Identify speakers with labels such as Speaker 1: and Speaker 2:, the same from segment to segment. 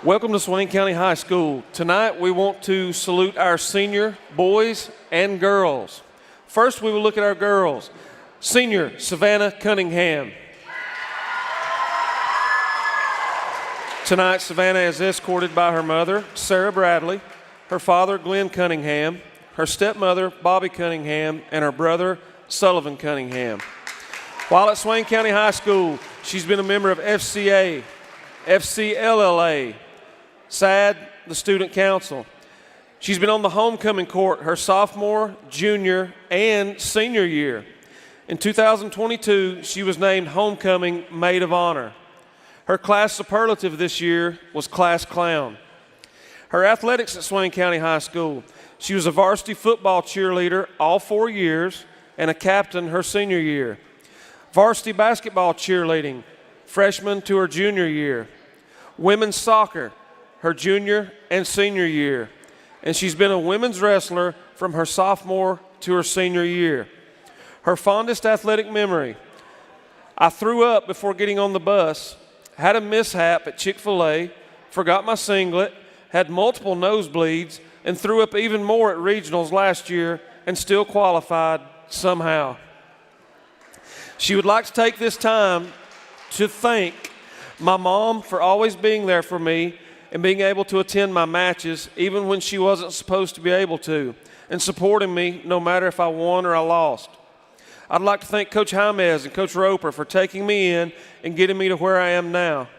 Speaker 1: Welcome to Swain County High School. Tonight we want to salute our senior boys and girls. First we will look at our girls. Senior Savannah Cunningham. Tonight Savannah is escorted by her mother, Sarah Bradley, her father, Glenn Cunningham, her stepmother, Bobby Cunningham, and her brother, Sullivan Cunningham. While at Swain County High School, she's been a member of FCA, FCLLA, SAD, the Student Council. She's been on the homecoming court her sophomore, junior, and senior year. In 2022, she was named Homecoming Maid of Honor. Her class superlative this year was Class Clown. Her athletics at Swain County High School: she was a varsity football cheerleader all 4 years and a captain her senior year. Varsity basketball cheerleading, freshman to her junior year. Women's soccer, her junior and senior year. And she's been a women's wrestler from her sophomore to her senior year. Her fondest athletic memory: I threw up before getting on the bus, had a mishap at Chick-fil-A, forgot my singlet, had multiple nosebleeds, and threw up even more at regionals last year and still qualified somehow. She would like to take this time to thank my mom for always being there for me and being able to attend my matches even when she wasn't supposed to be able to, and supporting me no matter if I won or I lost. I'd like to thank Coach Jaimez and Coach Roper for taking me in and getting me to where I am now.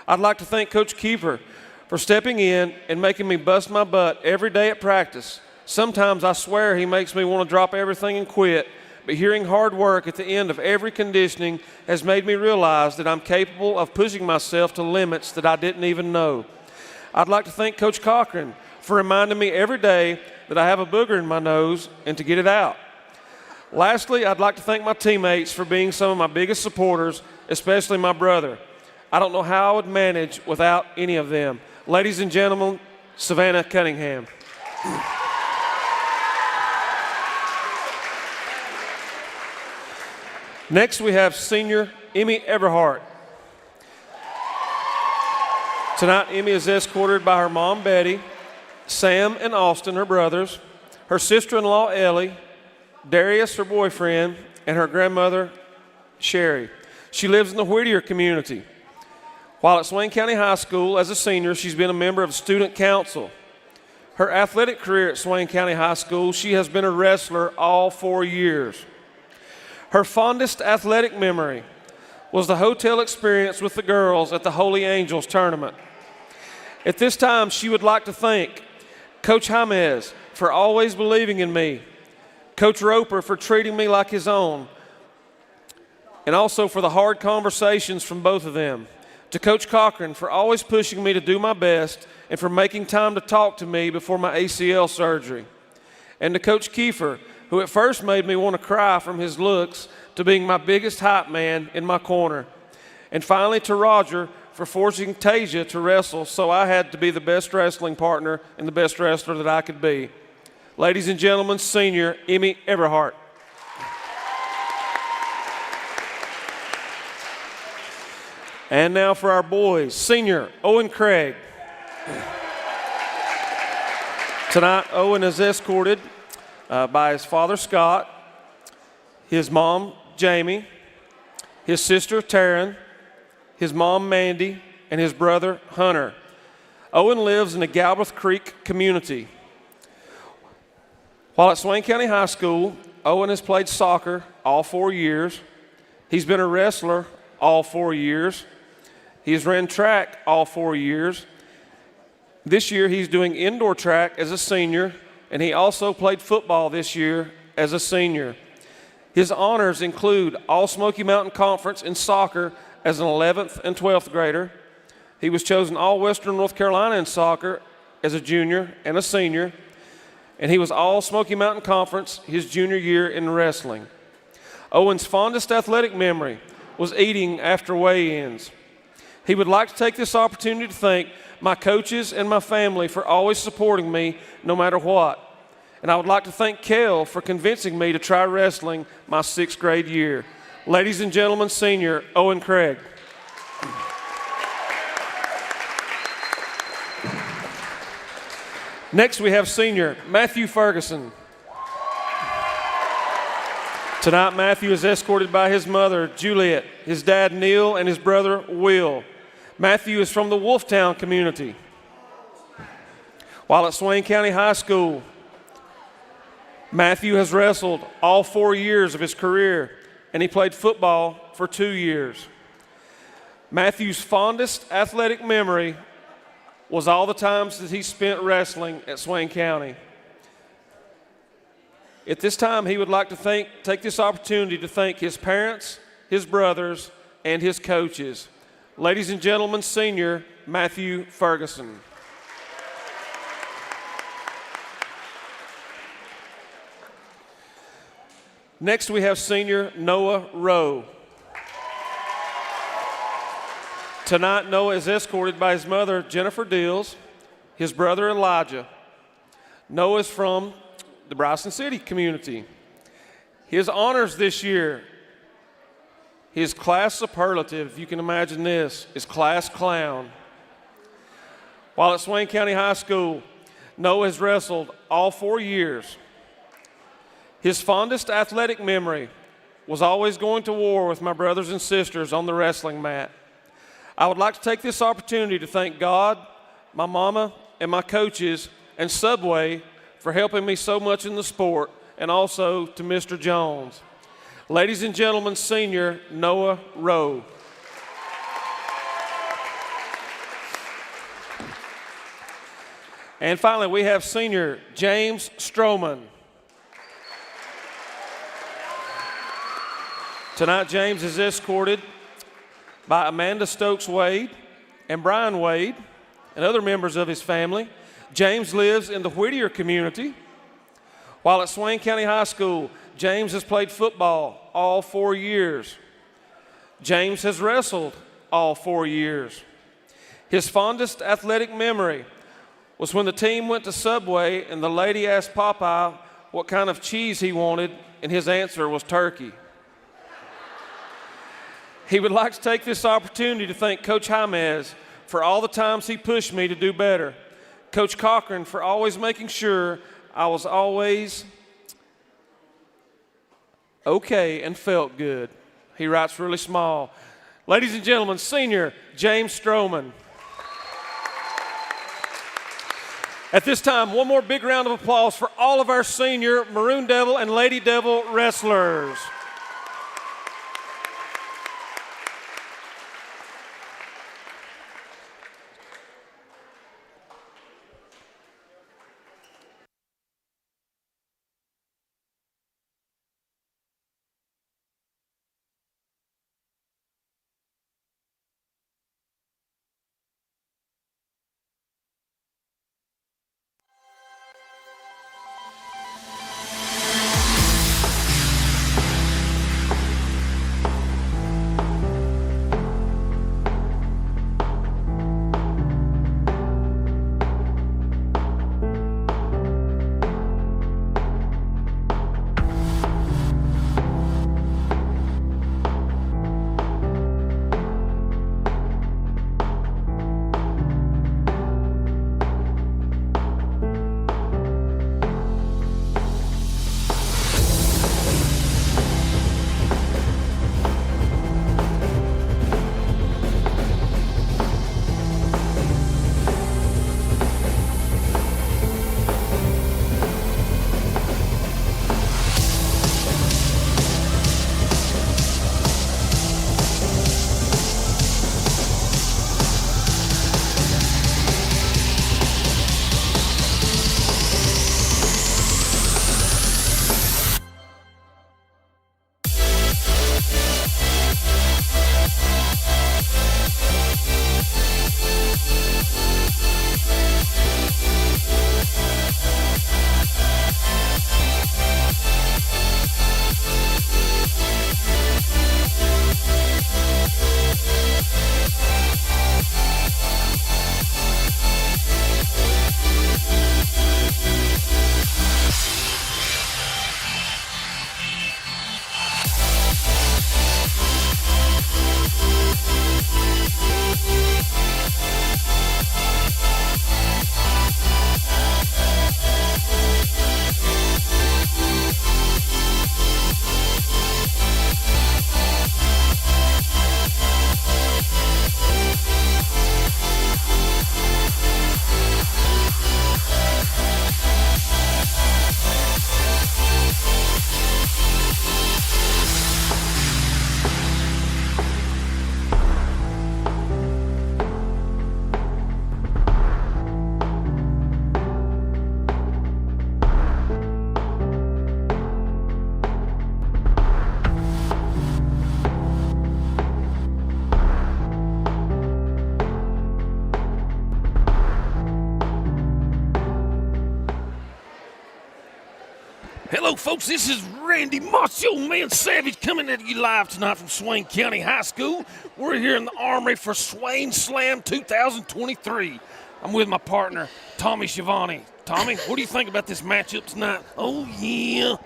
Speaker 1: I'd like to thank Coach Kiefer for stepping in and making me bust my butt every day at practice. Sometimes I swear he makes me want to drop everything and quit, but hearing hard work at the end of every conditioning has made me realize that I'm capable of pushing myself to limits that I didn't even know. I'd like to thank Coach Cochran for reminding me every day that I have a booger in my nose and to get it out. Lastly, I'd like to thank my teammates for being some of my biggest supporters, especially my brother. I don't know how I would manage without any of them. Ladies and gentlemen, Savannah Cunningham. Next, we have senior Emmy Everhart. Tonight, Emmy is escorted by her mom, Betty, Sam and Austin, her brothers, her sister-in-law, Ellie, Darius, her boyfriend, and her grandmother, Sherry. She lives in the Whittier community. While at Swain County High School as a senior, she's been a member of Student Council. Her athletic career at Swain County High School: she has been a wrestler all 4 years. Her fondest athletic memory was the hotel experience with the girls at the Holy Angels tournament. At this time, she would like to thank Coach Jaimez for always believing in me, Coach Roper for treating me like his own, and also for the hard conversations from both of them, to Coach Cochran for always pushing me to do my best and for making time to talk to me before my ACL surgery, and to Coach Kiefer, who at first made me want to cry from his looks to being my biggest hype man in my corner. And finally to Roger for forcing Tasia to wrestle, so I had to be the best wrestling partner and the best wrestler that I could be. Ladies and gentlemen, senior Emmy Everhart. And now for our boys, senior Owen Craig. Tonight, Owen is escorted by his father, Scott, his mom, Jamie, his sister, Taryn, his mom, Mandy, and his brother, Hunter. Owen lives in the Galbraith Creek community. While at Swain County High School, Owen has played soccer all 4 years. He's been a wrestler all 4 years. He has ran track all 4 years. This year he's doing indoor track as a senior, and he also played football this year as a senior. His honors include All Smoky Mountain Conference in soccer as an 11th and 12th grader. He was chosen All Western North Carolina in soccer as a junior and a senior. And he was All Smoky Mountain Conference his junior year in wrestling. Owen's fondest athletic memory was eating after weigh-ins. He would like to take this opportunity to thank my coaches and my family for always supporting me no matter what. And I would like to thank Kel for convincing me to try wrestling my 6th grade year. Ladies and gentlemen, senior Owen Craig. Next, we have senior Matthew Ferguson. Tonight, Matthew is escorted by his mother, Juliet, his dad, Neil, and his brother, Will. Matthew is from the Wolftown community. While at Swain County High School, Matthew has wrestled all 4 years of his career, and he played football for 2 years. Matthew's fondest athletic memory was all the times that he spent wrestling at Swain County. At this time, he would like to take this opportunity to thank his parents, his brothers, and his coaches. Ladies and gentlemen, senior Matthew Ferguson. Next, we have senior Noah Rowe. Tonight, Noah is escorted by his mother, Jennifer Dills, his brother, Elijah. Noah is from the Bryson City community. His honors this year, his class superlative, if you can imagine this, is class clown. While at Swain County High School, Noah has wrestled all 4 years. His fondest athletic memory was always going to war with my brothers and sisters on the wrestling mat. I would like to take this opportunity to thank God, my mama, and my coaches, and Subway for helping me so much in the sport, and also to Mr. Jones. Ladies and gentlemen, senior Noah Rowe. And finally, we have senior James Stroman. Tonight, James is escorted by Amanda Stokes Wade and Brian Wade and other members of his family. James lives in the Whittier community. While at Swain County High School, James has played football all 4 years. James has wrestled all 4 years. His fondest athletic memory was when the team went to Subway and the lady asked Popeye what kind of cheese he wanted, and his answer was turkey. He would like to take this opportunity to thank Coach Jaimez for all the times he pushed me to do better. Coach Cochran for always making sure I was always okay and felt good. He writes really small. Ladies and gentlemen, senior James Stroman. At this time, one more big round of applause for all of our senior Maroon Devil and Lady Devil wrestlers.
Speaker 2: Hello, folks. This is Randy Macho Man Savage coming at you live tonight from Swain County High School. We're here in the Armory for Swain Slam 2023. I'm with my partner, Tommy Schiavone. Tommy, what do you think about this matchup tonight? Oh, yeah.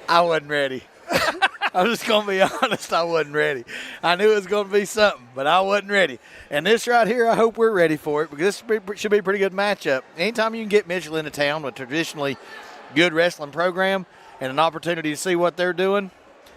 Speaker 3: I wasn't ready. I'm just going to be honest, I wasn't ready. I knew it was going to be something, but I wasn't ready. And this right here, I hope we're ready for it because this should be a pretty good matchup. Anytime you can get Mitchell into town with a traditionally good wrestling program and an opportunity to see what they're doing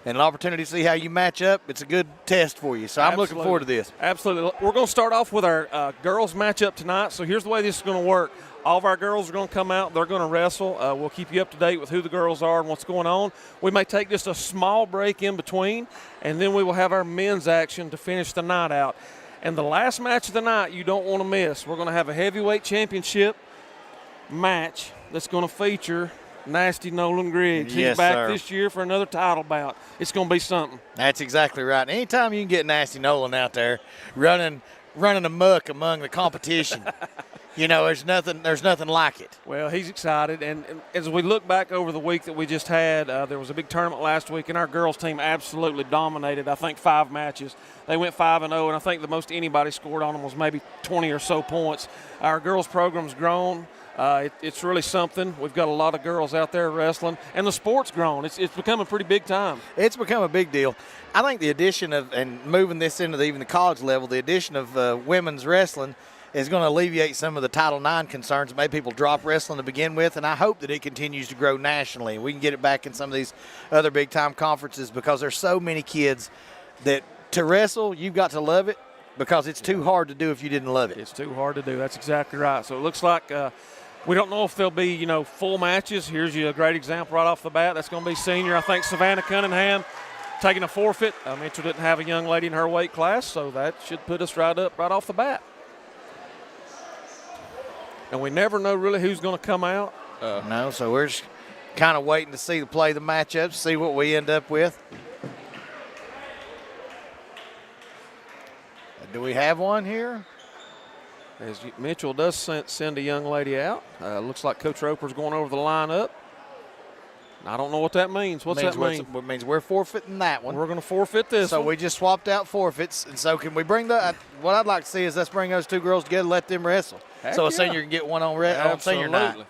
Speaker 3: and an opportunity to see how you match up, it's a good test for you. So I'm looking forward to this.
Speaker 1: Absolutely. We're going to start off with our girls matchup tonight. So here's the way this is going to work. All of our girls are going to come out. They're going to wrestle. We'll keep you up to date with who the girls are and what's going on. We may take just a small break in between, and then we will have our men's action to finish the night out. And the last match of the night you don't want to miss. We're going to have a heavyweight championship match that's going to feature Nasty Nolan Griggs.
Speaker 3: Yes,
Speaker 1: He's back
Speaker 3: sir.
Speaker 1: this year for another title bout. It's going to be something.
Speaker 3: That's exactly right. Anytime you can get Nasty Nolan out there running amok among the competition, you know, there's nothing like it.
Speaker 1: Well, he's excited, and as we look back over the week that we just had, there was a big tournament last week, and our girls' team absolutely dominated, I think, 5 matches. They went 5-0, and I think the most anybody scored on them was maybe 20 or so points. Our girls' program's grown. It's really something. We've got a lot of girls out there wrestling, and the sport's grown. It's become a pretty big time.
Speaker 3: It's become a big deal. I think the addition of, and moving this into even the college level, the addition of women's wrestling is going to alleviate some of the Title IX concerns that made people drop wrestling to begin with, and I hope that it continues to grow nationally. We can get it back in some of these other big-time conferences because there's so many kids that to wrestle, you've got to love it because it's too hard to do if you didn't love it.
Speaker 1: It's too hard to do. That's exactly right. So it looks like we don't know if there'll be, full matches. Here's you a great example right off the bat. That's going to be senior. I think Savannah Cunningham taking a forfeit. Mitchell didn't have a young lady in her weight class, so that should put us right off the bat. And we never know really who's going to come out.
Speaker 3: No, so we're just kind of waiting to see the matchups, see what we end up with. Do we have one here?
Speaker 1: As Mitchell does send a young lady out. Looks like Coach Roper's going over the lineup. I don't know what that means. What's that mean?
Speaker 3: It means we're forfeiting that one.
Speaker 1: We're going to forfeit this
Speaker 3: So
Speaker 1: one.
Speaker 3: we just swapped out forfeits. And so can we bring what I'd like to see is let's bring those 2 girls together, let them wrestle.
Speaker 1: Heck
Speaker 3: so a
Speaker 1: yeah.
Speaker 3: senior can get one on senior night.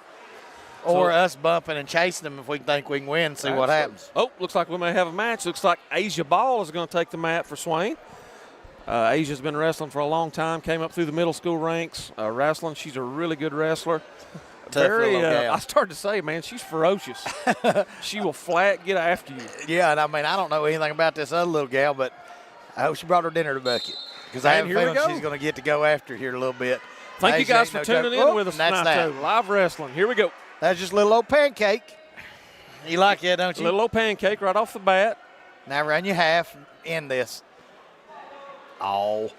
Speaker 3: Or us bumping and chasing them if we think we can win, see what happens.
Speaker 1: Oh, looks like we may have a match. Looks like Asia Ball is going to take the mat for Swain. Asia's been wrestling for a long time, came up through the middle school ranks wrestling. She's a really good wrestler.
Speaker 3: Tough little gal.
Speaker 1: I started to say, man, she's ferocious. She will flat get after you.
Speaker 3: Yeah, and I don't know anything about this other little gal, but I hope she brought her dinner to bucket because I have a feeling she's going to get to go after here a little bit.
Speaker 1: Thank you guys for tuning in with us tonight, too. Live wrestling. Here we go.
Speaker 3: That's just a little old pancake. You like that, don't you?
Speaker 1: A little old pancake right off the bat.
Speaker 3: Now run your half in this. Oh.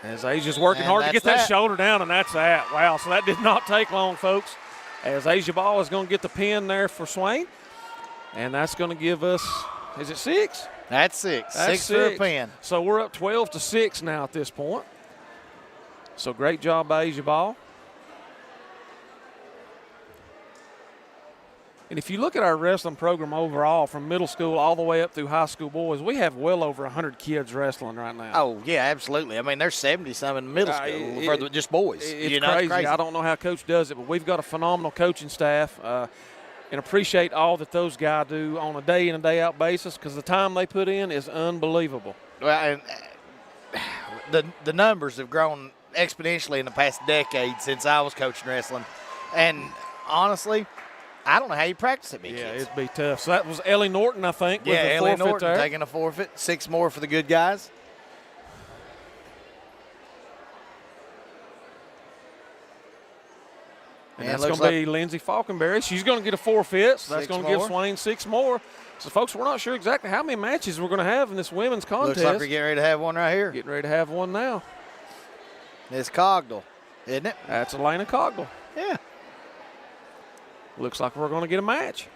Speaker 1: As Asia's working hard to get that shoulder down, and that's that. Wow, so that did not take long, folks. As Asia Ball is going to get the pin there for Swain. And that's going to give us, is it 6?
Speaker 3: That's 6.
Speaker 1: That's
Speaker 3: 6 for a pin.
Speaker 1: So we're up 12-6 now at this point. So great job by Asia Ball. And if you look at our wrestling program overall, from middle school all the way up through high school boys, we have well over 100 kids wrestling right now.
Speaker 3: Oh, yeah, absolutely. I mean, there's 70-some in middle school for just boys.
Speaker 1: It's crazy. I don't know how Coach does it, but we've got a phenomenal coaching staff and appreciate all that those guys do on a day in and day out basis because the time they put in is unbelievable.
Speaker 3: Well, and the numbers have grown exponentially in the past decade since I was coaching wrestling. And honestly, I don't know how you practice it,
Speaker 1: kids.
Speaker 3: It'd
Speaker 1: be tough. So that was Ellie Norton, I think, with the
Speaker 3: Ellie
Speaker 1: forfeit
Speaker 3: Norton
Speaker 1: there.
Speaker 3: Taking a forfeit. 6 more for the good guys.
Speaker 1: And that's going to be Lindsay Falkenberry. She's going to get a forfeit, so that's going to give Swain 6 more. So, folks, we're not sure exactly how many matches we're going to have in this women's contest.
Speaker 3: Looks like we're getting ready to have one right here.
Speaker 1: Getting ready to have one now.
Speaker 3: It's Cogdell, isn't it?
Speaker 1: That's Elena Cogdell.
Speaker 3: Yeah.
Speaker 1: Looks like we're going to get a match.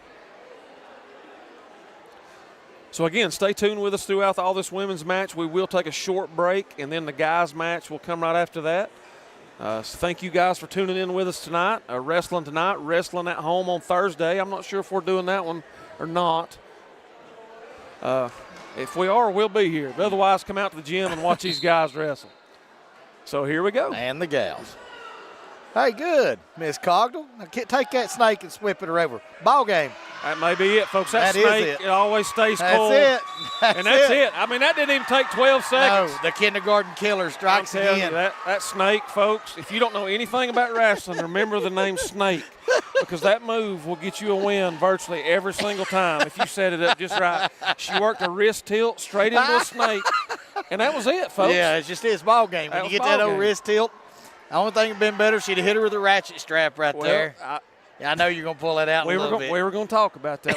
Speaker 1: So, again, stay tuned with us throughout all this women's match. We will take a short break, and then the guys' match will come right after that. So thank you guys for tuning in with us tonight. Wrestling tonight, wrestling at home on Thursday. I'm not sure if we're doing that one or not. If we are, we'll be here. But otherwise, come out to the gym and watch these guys wrestle. So here we go.
Speaker 3: And the gals. Hey, good, Miss Cogdell. Now take that snake and whip it over. Ball game.
Speaker 1: That may be it, folks. That
Speaker 3: That
Speaker 1: snake,
Speaker 3: is it.
Speaker 1: it always stays
Speaker 3: That's
Speaker 1: cold.
Speaker 3: it.
Speaker 1: And that's it. I mean, that didn't even take 12 seconds.
Speaker 3: No, the kindergarten killer
Speaker 1: I'm
Speaker 3: strikes
Speaker 1: telling you,
Speaker 3: again.
Speaker 1: that snake, folks, if you don't know anything about wrestling, remember the name Snake, because that move will get you a win virtually every single time if you set it up just right. She worked a wrist tilt straight into a snake, and that was it, folks.
Speaker 3: Yeah, it's just his ball game. When
Speaker 1: That
Speaker 3: you
Speaker 1: was
Speaker 3: get that
Speaker 1: ball
Speaker 3: old
Speaker 1: game.
Speaker 3: wrist tilt, the only thing that been better, she'd have hit her with a ratchet strap right
Speaker 1: Well,
Speaker 3: there. Yeah, I know you're gonna pull that out in
Speaker 1: we
Speaker 3: a
Speaker 1: were
Speaker 3: little
Speaker 1: going
Speaker 3: bit.
Speaker 1: we were going to talk about that.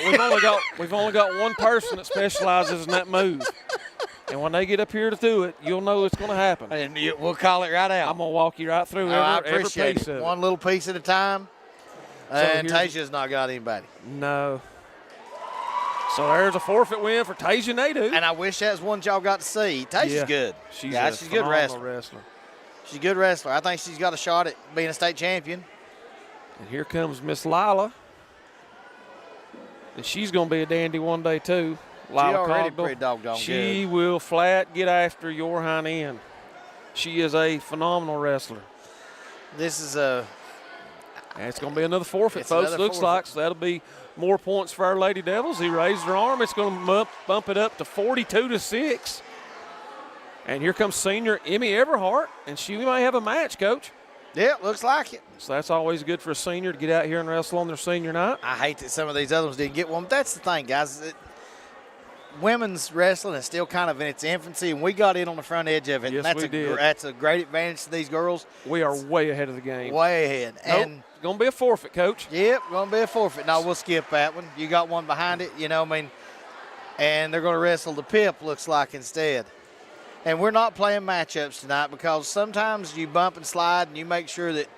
Speaker 1: We've only got one person that specializes in that move, and when they get up here to do it, you'll know it's going to happen.
Speaker 3: And we'll call it right out.
Speaker 1: I'm going to walk you right through
Speaker 3: I
Speaker 1: every
Speaker 3: appreciate
Speaker 1: piece
Speaker 3: it.
Speaker 1: of it.
Speaker 3: One little piece at a time. And
Speaker 1: here's-
Speaker 3: Tasia's not got anybody.
Speaker 1: No. So there's a forfeit win for Tasia Nadeau.
Speaker 3: And I wish that's one y'all got to see. Tasia's
Speaker 1: Yeah.
Speaker 3: good.
Speaker 1: She's
Speaker 3: yeah,
Speaker 1: a
Speaker 3: she's a good
Speaker 1: phenomenal
Speaker 3: wrestler. She's a good wrestler. I think she's got a shot at being a state champion.
Speaker 1: And here comes Miss Lila. And she's going to be a dandy one day, too. Lila
Speaker 3: already
Speaker 1: Cogdell.
Speaker 3: pretty doggone
Speaker 1: She
Speaker 3: good.
Speaker 1: will flat get after your hind end. She is a phenomenal wrestler.
Speaker 3: This is a
Speaker 1: And it's going to be another forfeit,
Speaker 3: It's
Speaker 1: folks.
Speaker 3: another
Speaker 1: Looks
Speaker 3: forfeit.
Speaker 1: like so that'll be more points for our Lady Devils. He raised her arm. It's going to bump it up to 42-6. And here comes senior Emmy Everhart, and she may have a match, Coach.
Speaker 3: yeah, looks like it.
Speaker 1: So that's always good for a senior to get out here and wrestle on their senior night.
Speaker 3: I hate that some of these other ones didn't get one, but that's the thing, guys. Women's wrestling is still kind of in its infancy, and we got in on the front edge of it.
Speaker 1: Yes,
Speaker 3: and
Speaker 1: we did.
Speaker 3: That's a great advantage to these girls.
Speaker 1: We are way ahead of the game.
Speaker 3: Way ahead.
Speaker 1: Nope,
Speaker 3: And
Speaker 1: it's going to be a forfeit, Coach.
Speaker 3: yep, going to be a forfeit. No, we'll skip that one. You got one behind it, and they're going to wrestle the Pip, looks like, instead. And we're not playing matchups tonight because sometimes you bump and slide and you make sure that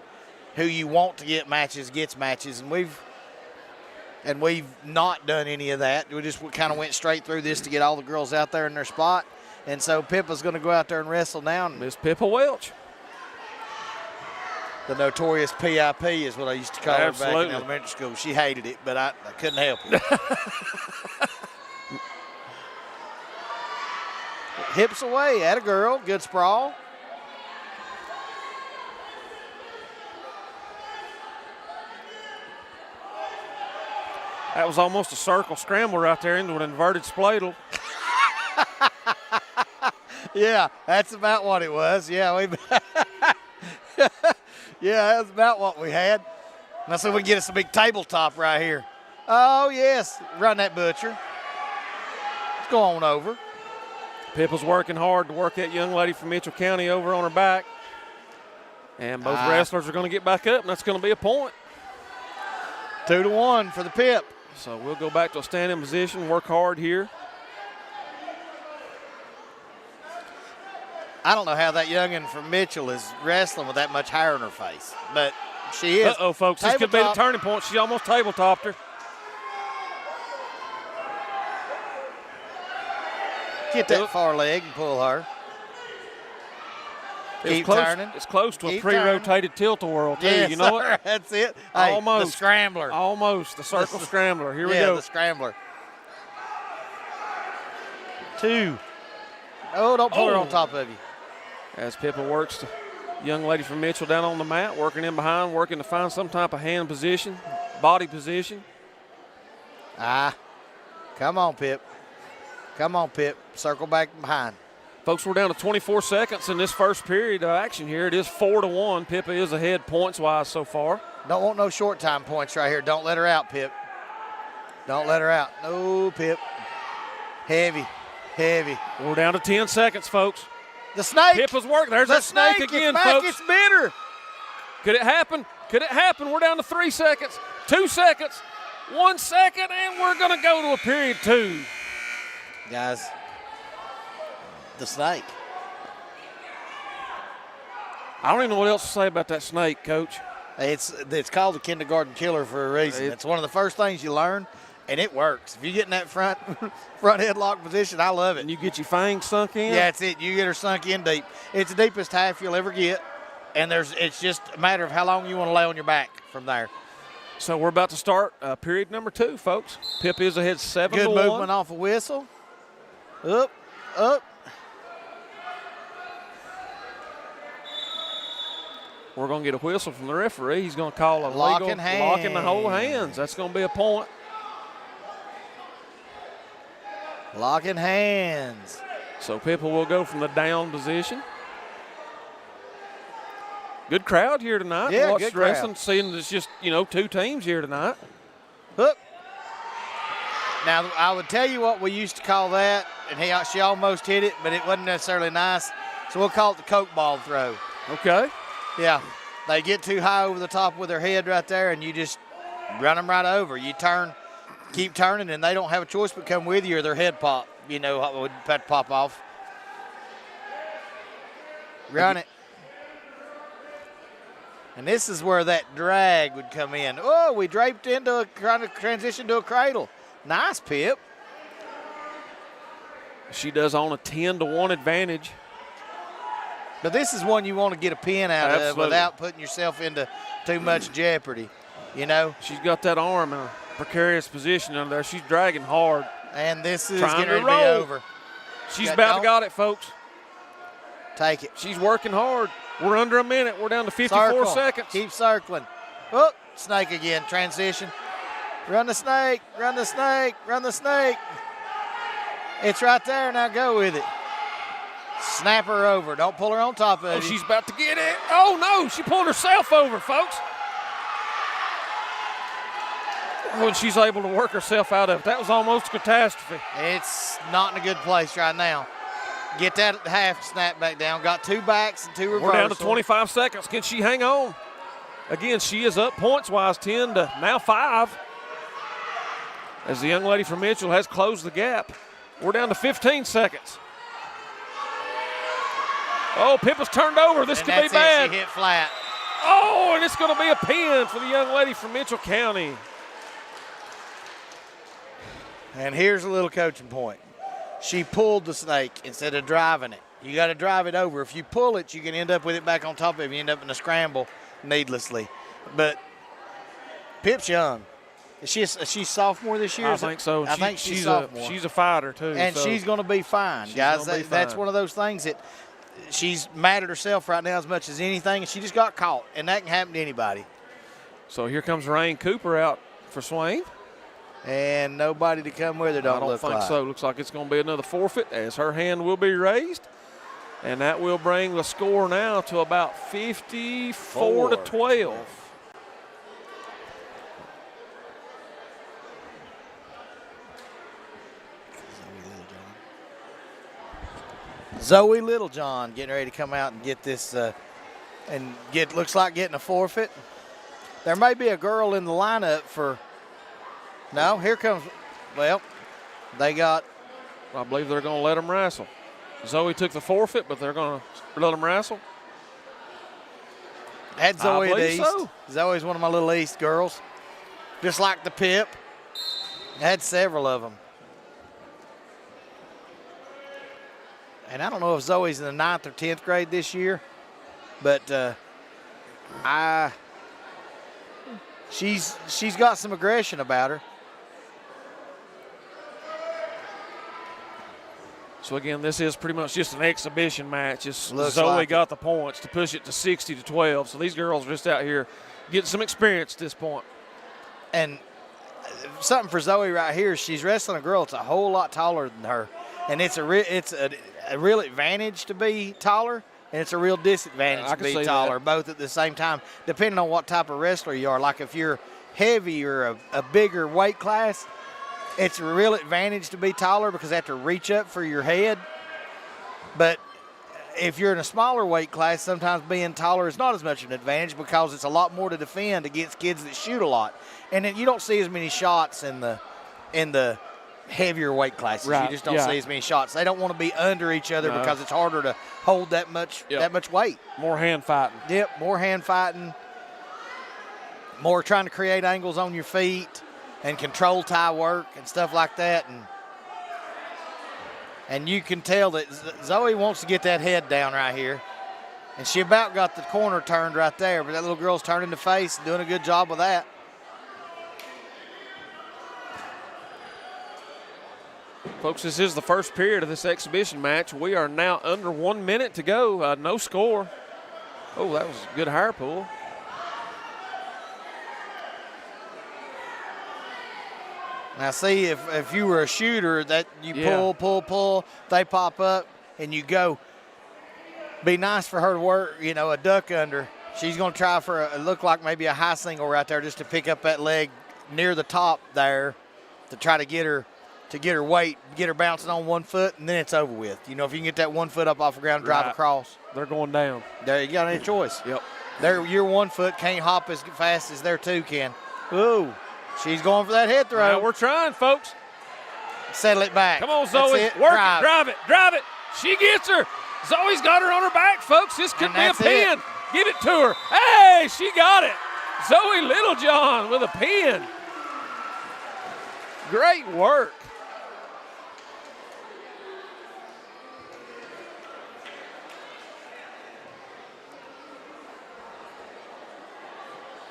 Speaker 3: who you want to get matches gets matches. And we've not done any of that. We just kind of went straight through this to get all the girls out there in their spot. And so Pippa's going to go out there and wrestle now.
Speaker 1: Miss Pippa Welch.
Speaker 3: The notorious PIP is what I used to call her back
Speaker 1: Absolutely.
Speaker 3: in elementary school. She hated it, but I couldn't help it. Hips away, at a girl, good sprawl.
Speaker 1: That was almost a circle scramble right there into an inverted spladle.
Speaker 3: Yeah, that's about what it was. Yeah, yeah, that's about what we had. Now see if we can get us a big tabletop right here. Oh, yes, run that butcher. Let's go on over.
Speaker 1: Pippa's working hard to work that young lady from Mitchell County over on her back. And both wrestlers are going to get back up, and that's going to be a point.
Speaker 3: 2-1 for the Pip.
Speaker 1: So we'll go back to a standing position, work hard here.
Speaker 3: I don't know how that youngin' from Mitchell is wrestling with that much hair in her face, but she is.
Speaker 1: Uh-oh, folks, this could be the
Speaker 3: Tabletop.
Speaker 1: turning point. She almost tabletopped her.
Speaker 3: Get that far leg and pull her. Keep turning.
Speaker 1: It's close to a
Speaker 3: Keep
Speaker 1: pre-rotated tilt-a-whirl, too.
Speaker 3: Yes,
Speaker 1: You know
Speaker 3: sir.
Speaker 1: what?
Speaker 3: That's it. Hey,
Speaker 1: Almost.
Speaker 3: The scrambler.
Speaker 1: Almost. The circle scrambler. Here we
Speaker 3: Yeah,
Speaker 1: go.
Speaker 3: the scrambler. 2. Oh, don't pull her on top of you.
Speaker 1: As Pippa works the young lady from Mitchell down on the mat, working in behind, working to find some type of hand position, body position.
Speaker 3: Come on, Pip. Come on, Pip. Circle back behind.
Speaker 1: Folks, we're down to 24 seconds in this first period of action here. It is 4-1. Pippa is ahead points-wise so far.
Speaker 3: Don't want no short time points right here. Don't let her out, Pip. Don't let her out. No, Pip. Heavy.
Speaker 1: We're down to 10 seconds, folks.
Speaker 3: The snake.
Speaker 1: Pippa's working. There's
Speaker 3: the
Speaker 1: that snake
Speaker 3: snake
Speaker 1: again,
Speaker 3: is back.
Speaker 1: folks.
Speaker 3: It's bitter.
Speaker 1: Could it happen? Could it happen? We're down to 3 seconds, 2 seconds, 1 second, and we're going to go to a period 2.
Speaker 3: Guys, the snake.
Speaker 1: I don't even know what else to say about that snake, Coach.
Speaker 3: It's called the kindergarten killer for a reason. It's one of the first things you learn, and it works. If you get in that front headlock position, I love it.
Speaker 1: And you get your fangs sunk in?
Speaker 3: Yeah, that's it. You get her sunk in deep. It's the deepest half you'll ever get, And it's just a matter of how long you want to lay on your back from there.
Speaker 1: So we're about to start period number 2, folks. Pip is ahead 7-1.
Speaker 3: Good movement off a whistle. Up, up.
Speaker 1: We're going to get a whistle from the referee. He's going to call a
Speaker 3: Locking
Speaker 1: legal
Speaker 3: hands.
Speaker 1: locking the whole hands. That's going to be a point.
Speaker 3: Locking hands.
Speaker 1: So Pippa will go from the down position. Good crowd here tonight.
Speaker 3: Yeah,
Speaker 1: Watch
Speaker 3: good
Speaker 1: wrestling,
Speaker 3: crowd.
Speaker 1: seeing there's just, 2 teams here tonight.
Speaker 3: Up. Now, I would tell you what we used to call that, and she almost hit it, but it wasn't necessarily nice. So we'll call it the Coke ball throw.
Speaker 1: Okay.
Speaker 3: Yeah. They get too high over the top with their head right there, and you just run them right over. You turn, keep turning, and they don't have a choice but come with you or their head pop. Would have to pop off. Run it. And this is where that drag would come in. Oh, we draped into trying to transition to a cradle. Nice, Pip.
Speaker 1: She does own a 10-1 advantage.
Speaker 3: But this is one you want to get a pin out of
Speaker 1: Absolutely.
Speaker 3: without putting yourself into too much jeopardy,
Speaker 1: She's got that arm in a precarious position under there. She's dragging hard.
Speaker 3: And this is
Speaker 1: Trying
Speaker 3: getting
Speaker 1: to
Speaker 3: ready to be
Speaker 1: roll.
Speaker 3: over.
Speaker 1: She's about to got it, folks.
Speaker 3: Take it.
Speaker 1: She's working hard. We're under a minute. We're down to 54
Speaker 3: Circle.
Speaker 1: seconds.
Speaker 3: Keep circling. Oh, snake again. Transition. Run the snake. Run the snake. Run the snake. It's right there. Now go with it. Snap her over. Don't pull her on top of
Speaker 1: Oh,
Speaker 3: you.
Speaker 1: she's about to get it. Oh, no. She pulled herself over, folks. Oh, and she's able to work herself out of it. That was almost a catastrophe.
Speaker 3: It's not in a good place right now. Get that half snap back down. Got 2 backs and 2 reversals.
Speaker 1: We're down to 25 seconds. Can she hang on? Again, she is up points-wise 10 to now 5. As the young lady from Mitchell has closed the gap. We're down to 15 seconds. Oh, Pippa's turned over. This
Speaker 3: And
Speaker 1: could be
Speaker 3: that's
Speaker 1: bad.
Speaker 3: it. She hit flat.
Speaker 1: Oh, and it's going to be a pin for the young lady from Mitchell County.
Speaker 3: And here's a little coaching point. She pulled the snake instead of driving it. You got to drive it over. If you pull it, you can end up with it back on top of you. You end up in a scramble needlessly. But Pip's young. Is she a sophomore this year?
Speaker 1: I think so.
Speaker 3: I think she's
Speaker 1: she's
Speaker 3: sophomore.
Speaker 1: She's a fighter, too.
Speaker 3: And
Speaker 1: so
Speaker 3: she's going to be fine,
Speaker 1: she's
Speaker 3: guys.
Speaker 1: gonna be
Speaker 3: That's
Speaker 1: fine.
Speaker 3: one of those things that she's mad at herself right now as much as anything, and she just got caught, and that can happen to anybody.
Speaker 1: So here comes Rain Cooper out for Swain.
Speaker 3: And nobody to come with her,
Speaker 1: I don't
Speaker 3: look
Speaker 1: think
Speaker 3: like.
Speaker 1: so. Looks like it's going to be another forfeit as her hand will be raised. And that will bring the score now to about 54 to 12.
Speaker 3: Zoe Littlejohn getting ready to come out and get this looks like getting a forfeit. There may be a girl in the lineup for – no, here comes – well, they got –
Speaker 1: I believe they're going to let them wrestle. Zoe took the forfeit, but they're going to let them wrestle.
Speaker 3: had Zoe
Speaker 1: I
Speaker 3: at
Speaker 1: believe
Speaker 3: East.
Speaker 1: so.
Speaker 3: Zoe's one of my little East girls. Just like the Pip. Had several of them. And I don't know if Zoe's in the 9th or 10th grade this year, but she's got some aggression about her.
Speaker 1: So again, this is pretty much just an exhibition match. It's
Speaker 3: Looks
Speaker 1: Zoe
Speaker 3: like
Speaker 1: got the points to push it to 60 to 12. So these girls are just out here getting some experience at this point.
Speaker 3: And something for Zoe right here, she's wrestling a girl that's a whole lot taller than her. And it's a real advantage to be taller, and it's a real disadvantage
Speaker 1: I
Speaker 3: to
Speaker 1: can
Speaker 3: be
Speaker 1: see
Speaker 3: taller,
Speaker 1: that.
Speaker 3: both at the same time, depending on what type of wrestler you are. Like if you're heavy or a bigger weight class, it's a real advantage to be taller because they have to reach up for your head. But if you're in a smaller weight class, sometimes being taller is not as much of an advantage because it's a lot more to defend against kids that shoot a lot. And then you don't see as many shots in the heavier weight classes.
Speaker 1: Right,
Speaker 3: You just don't
Speaker 1: yeah.
Speaker 3: see as many shots. They don't want to be under each other
Speaker 1: No.
Speaker 3: because it's harder to hold that much weight.
Speaker 1: More hand fighting.
Speaker 3: Yep, more hand fighting, more trying to create angles on your feet and control tie work and stuff like that. And you can tell that Zoe wants to get that head down right here. And she about got the corner turned right there, but that little girl's turning the face and doing a good job with that.
Speaker 1: Folks, this is the first period of this exhibition match. We are now under 1 minute to go. No score. Oh, that was a good higher pull.
Speaker 3: Now, see, if you were a shooter, that you pull, they pop up, and you go. Be nice for her to work, a duck under. She's going to try for it look like maybe a high single right there just to pick up that leg near the top there to try to get her weight, get her bouncing on 1 foot, and then it's over with. If you can get that 1 foot up off the ground and drive across.
Speaker 1: They're going down.
Speaker 3: There you got any choice.
Speaker 1: Yep.
Speaker 3: Your 1 foot can't hop as fast as their 2 can. Ooh. She's going for that head throw.
Speaker 1: Now we're trying, folks.
Speaker 3: Settle it back.
Speaker 1: Come on, Zoe. Work it. Drive it. She gets her. Zoe's got her on her back, folks. This could be a pin. Give it to her. Hey, she got it. Zoe Littlejohn with a pin. Great work.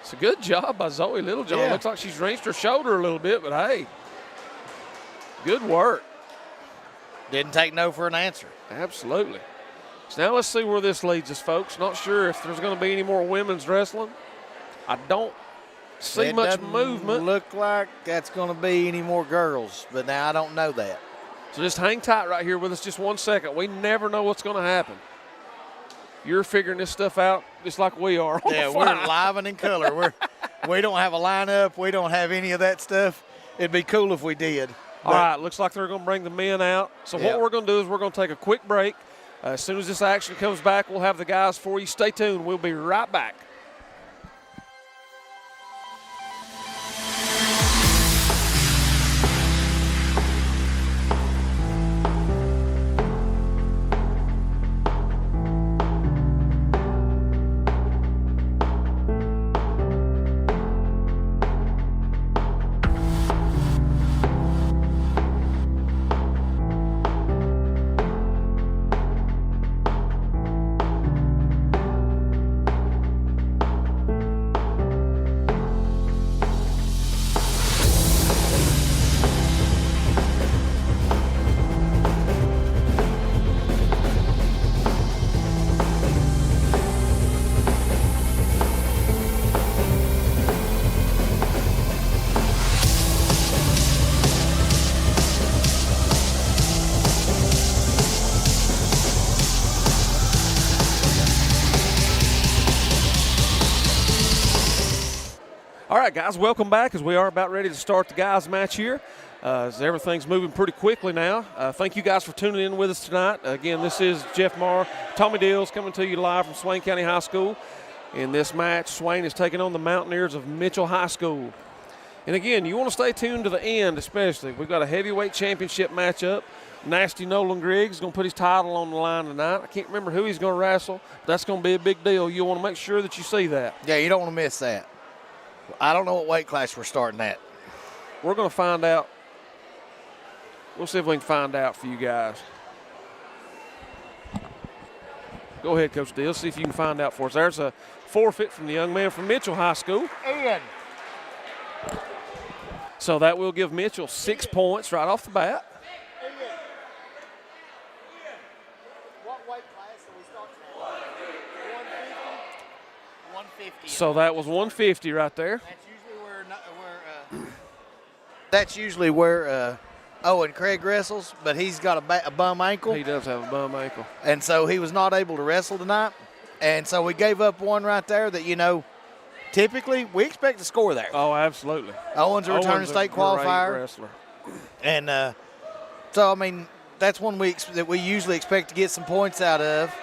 Speaker 1: It's a good job by Zoe Littlejohn.
Speaker 3: Yeah.
Speaker 1: Looks like she's wrenched her shoulder a little bit, but hey, good work.
Speaker 3: Didn't take no for an answer.
Speaker 1: Absolutely. So now let's see where this leads us, folks. Not sure if there's going to be any more women's wrestling. I don't see much movement.
Speaker 3: Look like that's going to be any more girls, but now I don't know that.
Speaker 1: So just hang tight right here with us just 1 second. We never know what's going to happen. You're figuring this stuff out just like we are.
Speaker 3: Yeah, we're live and in color. We don't have a lineup. We don't have any of that stuff. It'd be cool if we did.
Speaker 1: All right, looks like they're going to bring the men out. So what we're going to do is we're going to take a quick break. As soon as this action comes back, we'll have the guys for you. Stay tuned. We'll be right back. All right, guys, welcome back as we are about ready to start the guys' match here. As everything's moving pretty quickly now. Thank you guys for tuning in with us tonight. Again, this is Jeff Marr, Tommy Dills coming to you live from Swain County High School. In this match, Swain is taking on the Mountaineers of Mitchell High School. And again, you want to stay tuned to the end especially. We've got a heavyweight championship matchup. Nasty Nolan Griggs is going to put his title on the line tonight. I can't remember who he's going to wrestle, but that's going to be a big deal. You want to make sure that you see that.
Speaker 3: Yeah, you don't want to miss that. I don't know what weight class we're starting at.
Speaker 1: We're going to find out. We'll see if we can find out for you guys. Go ahead, Coach Dills. See if you can find out for us. There's a forfeit from the young man from Mitchell High School.
Speaker 3: Ian.
Speaker 1: So that will give Mitchell 6 points right off the bat.
Speaker 3: What weight class are we starting at? 150.
Speaker 1: So that was 150 right there.
Speaker 3: That's usually where Owen Craig wrestles, but he's got a bum ankle.
Speaker 1: He does have a bum ankle.
Speaker 3: And so he was not able to wrestle tonight. And so we gave up one right there that, typically we expect to score there.
Speaker 1: Oh, absolutely.
Speaker 3: Owen's a returning state qualifier.
Speaker 1: Wrestler.
Speaker 3: And that's one that we usually expect to get some points out of.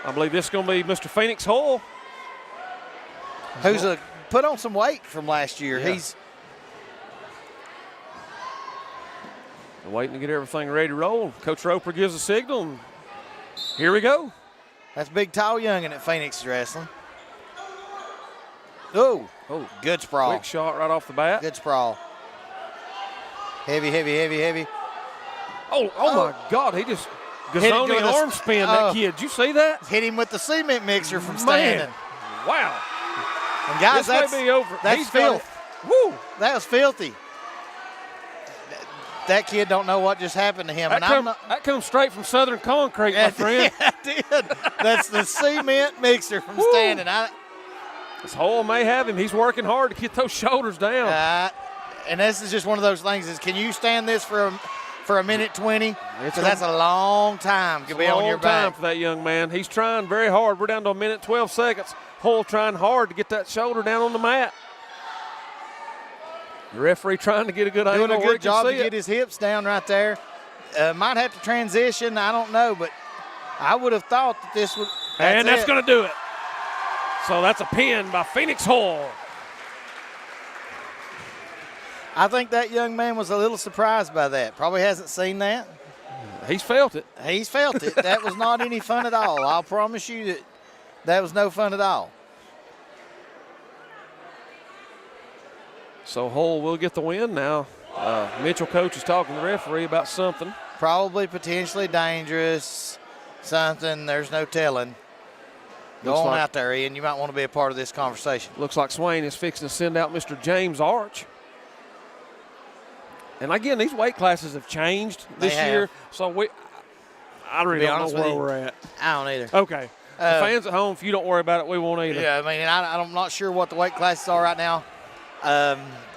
Speaker 1: I believe this is going to be Mr. Phoenix Hull.
Speaker 3: Who's put on some weight from last year.
Speaker 1: Yeah.
Speaker 3: He's
Speaker 1: waiting to get everything ready to roll. Coach Roper gives a signal, and here we go.
Speaker 3: That's big, tall youngin' at Phoenix is wrestling. Oh, good sprawl.
Speaker 1: Quick shot right off the bat.
Speaker 3: Good sprawl. Heavy.
Speaker 1: Oh my God, he just Gazzoni
Speaker 3: with a-
Speaker 1: arm spin, that kid. Did you see that?
Speaker 3: Hit him with the cement mixer from standing.
Speaker 1: Man. Wow.
Speaker 3: And guys,
Speaker 1: This may be over.
Speaker 3: that's
Speaker 1: He's got
Speaker 3: filth.
Speaker 1: it. Woo.
Speaker 3: That was filthy. That kid don't know what just happened to him.
Speaker 1: That comes straight from Southern Concrete, my friend.
Speaker 3: Yeah, it did. That's the cement mixer from standing.
Speaker 1: This hole may have him. He's working hard to get those shoulders down.
Speaker 3: And this is just one of those things is, can you stand this for a minute 20? So that's a long time to be on your
Speaker 1: back. Long time
Speaker 3: back.
Speaker 1: for that young man. He's trying very hard. We're down to a minute 12 seconds. Hull trying hard to get that shoulder down on the mat. The referee trying to get a good angle.
Speaker 3: Doing a good job to get his hips down right there. Might have to transition. I don't know, but I would have thought that this would.
Speaker 1: That's going to do it. So that's a pin by Phoenix Hull.
Speaker 3: I think that young man was a little surprised by that. Probably hasn't seen that.
Speaker 1: He's felt it.
Speaker 3: He's felt it. That was not any fun at all. I'll promise you that was no fun at all.
Speaker 1: So Hull will get the win now. Mitchell coach is talking to the referee about something.
Speaker 3: Probably potentially dangerous, something. There's no telling. Go on out there, Ian. You might want to be a part of this conversation.
Speaker 1: Looks like Swain is fixing to send out Mr. James Arch. And again, these weight classes have changed this year, so I really don't know where we're at.
Speaker 3: I don't either.
Speaker 1: Okay. The fans at home, if you don't worry about it, we won't either.
Speaker 3: Yeah, I mean, I'm not sure what the weight classes are right now.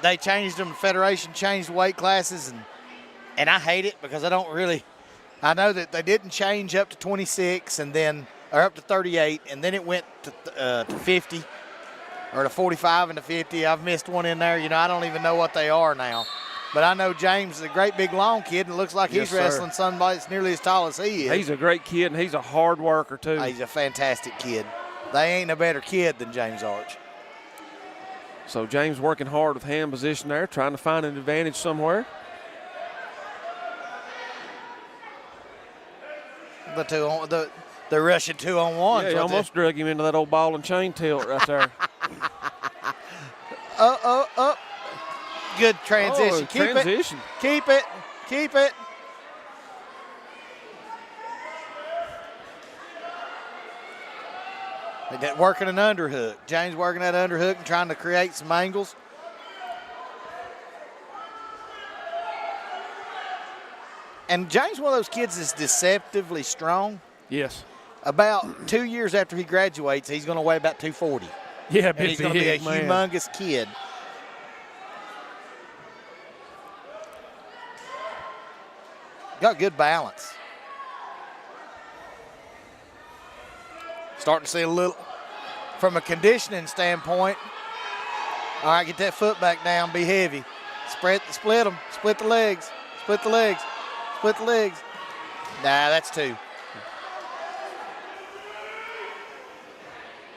Speaker 3: They changed them. The Federation changed weight classes, and I hate it because I know that they didn't change up to 26 or up to 38, and then it went to 50 or to 45 and to 50. I've missed one in there. I don't even know what they are now. But I know James is a great big long kid, and it looks like he's wrestling somebody that's nearly as tall as he is.
Speaker 1: He's a great kid, and he's a hard worker, too.
Speaker 3: He's a fantastic kid. They ain't a better kid than James Arch.
Speaker 1: So James working hard with hand position there, trying to find an advantage somewhere.
Speaker 3: The Russian 2-on-1.
Speaker 1: Yeah, he almost drug him into that old ball and chain tilt right there.
Speaker 3: Good transition.
Speaker 1: Transition.
Speaker 3: Keep it. Working an underhook. James working that underhook and trying to create some angles. And James, one of those kids, is deceptively strong.
Speaker 1: Yes.
Speaker 3: About 2 years after he graduates, he's going to weigh about 240.
Speaker 1: Yeah,
Speaker 3: and he's going to be a humongous kid. Got good balance. Starting to see a little, from a conditioning standpoint. All right, get that foot back down, be heavy. Split them, split the legs. Nah, that's 2.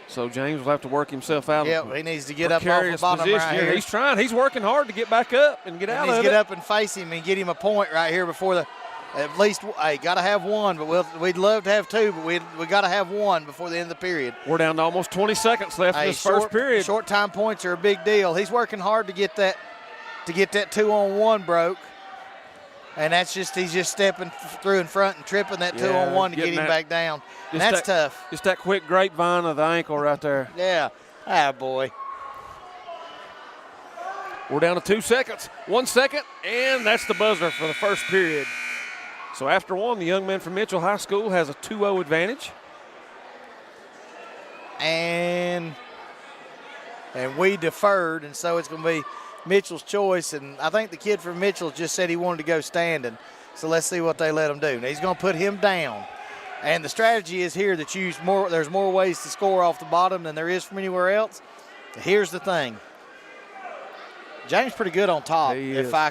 Speaker 1: So James will have to work himself out.
Speaker 3: Yeah, he needs to get up off the bottom
Speaker 1: position.
Speaker 3: right here.
Speaker 1: He's trying. He's working hard to get back up and get out of it.
Speaker 3: Get up and face him and get him a point right here before the. At least, got to have one, but we'd love to have 2, but we got to have one before the end of the period.
Speaker 1: We're down to almost 20 seconds left in this first period.
Speaker 3: Short time points are a big deal. He's working hard to get that 2-on-1 broke, and he's just stepping through in front and tripping that 2-on-1 to get him back down. And that's tough.
Speaker 1: Just that quick grapevine of the ankle right there.
Speaker 3: Yeah, boy.
Speaker 1: We're down to 2 seconds. 1 second, and that's the buzzer for the first period. So after one, the young man from Mitchell High School has a 2-0 advantage.
Speaker 3: And we deferred, and so it's going to be Mitchell's choice. And I think the kid from Mitchell just said he wanted to go standing. So let's see what they let him do. Now he's going to put him down. And the strategy is here that there's more ways to score off the bottom than there is from anywhere else. Here's the thing. James pretty good on top, if I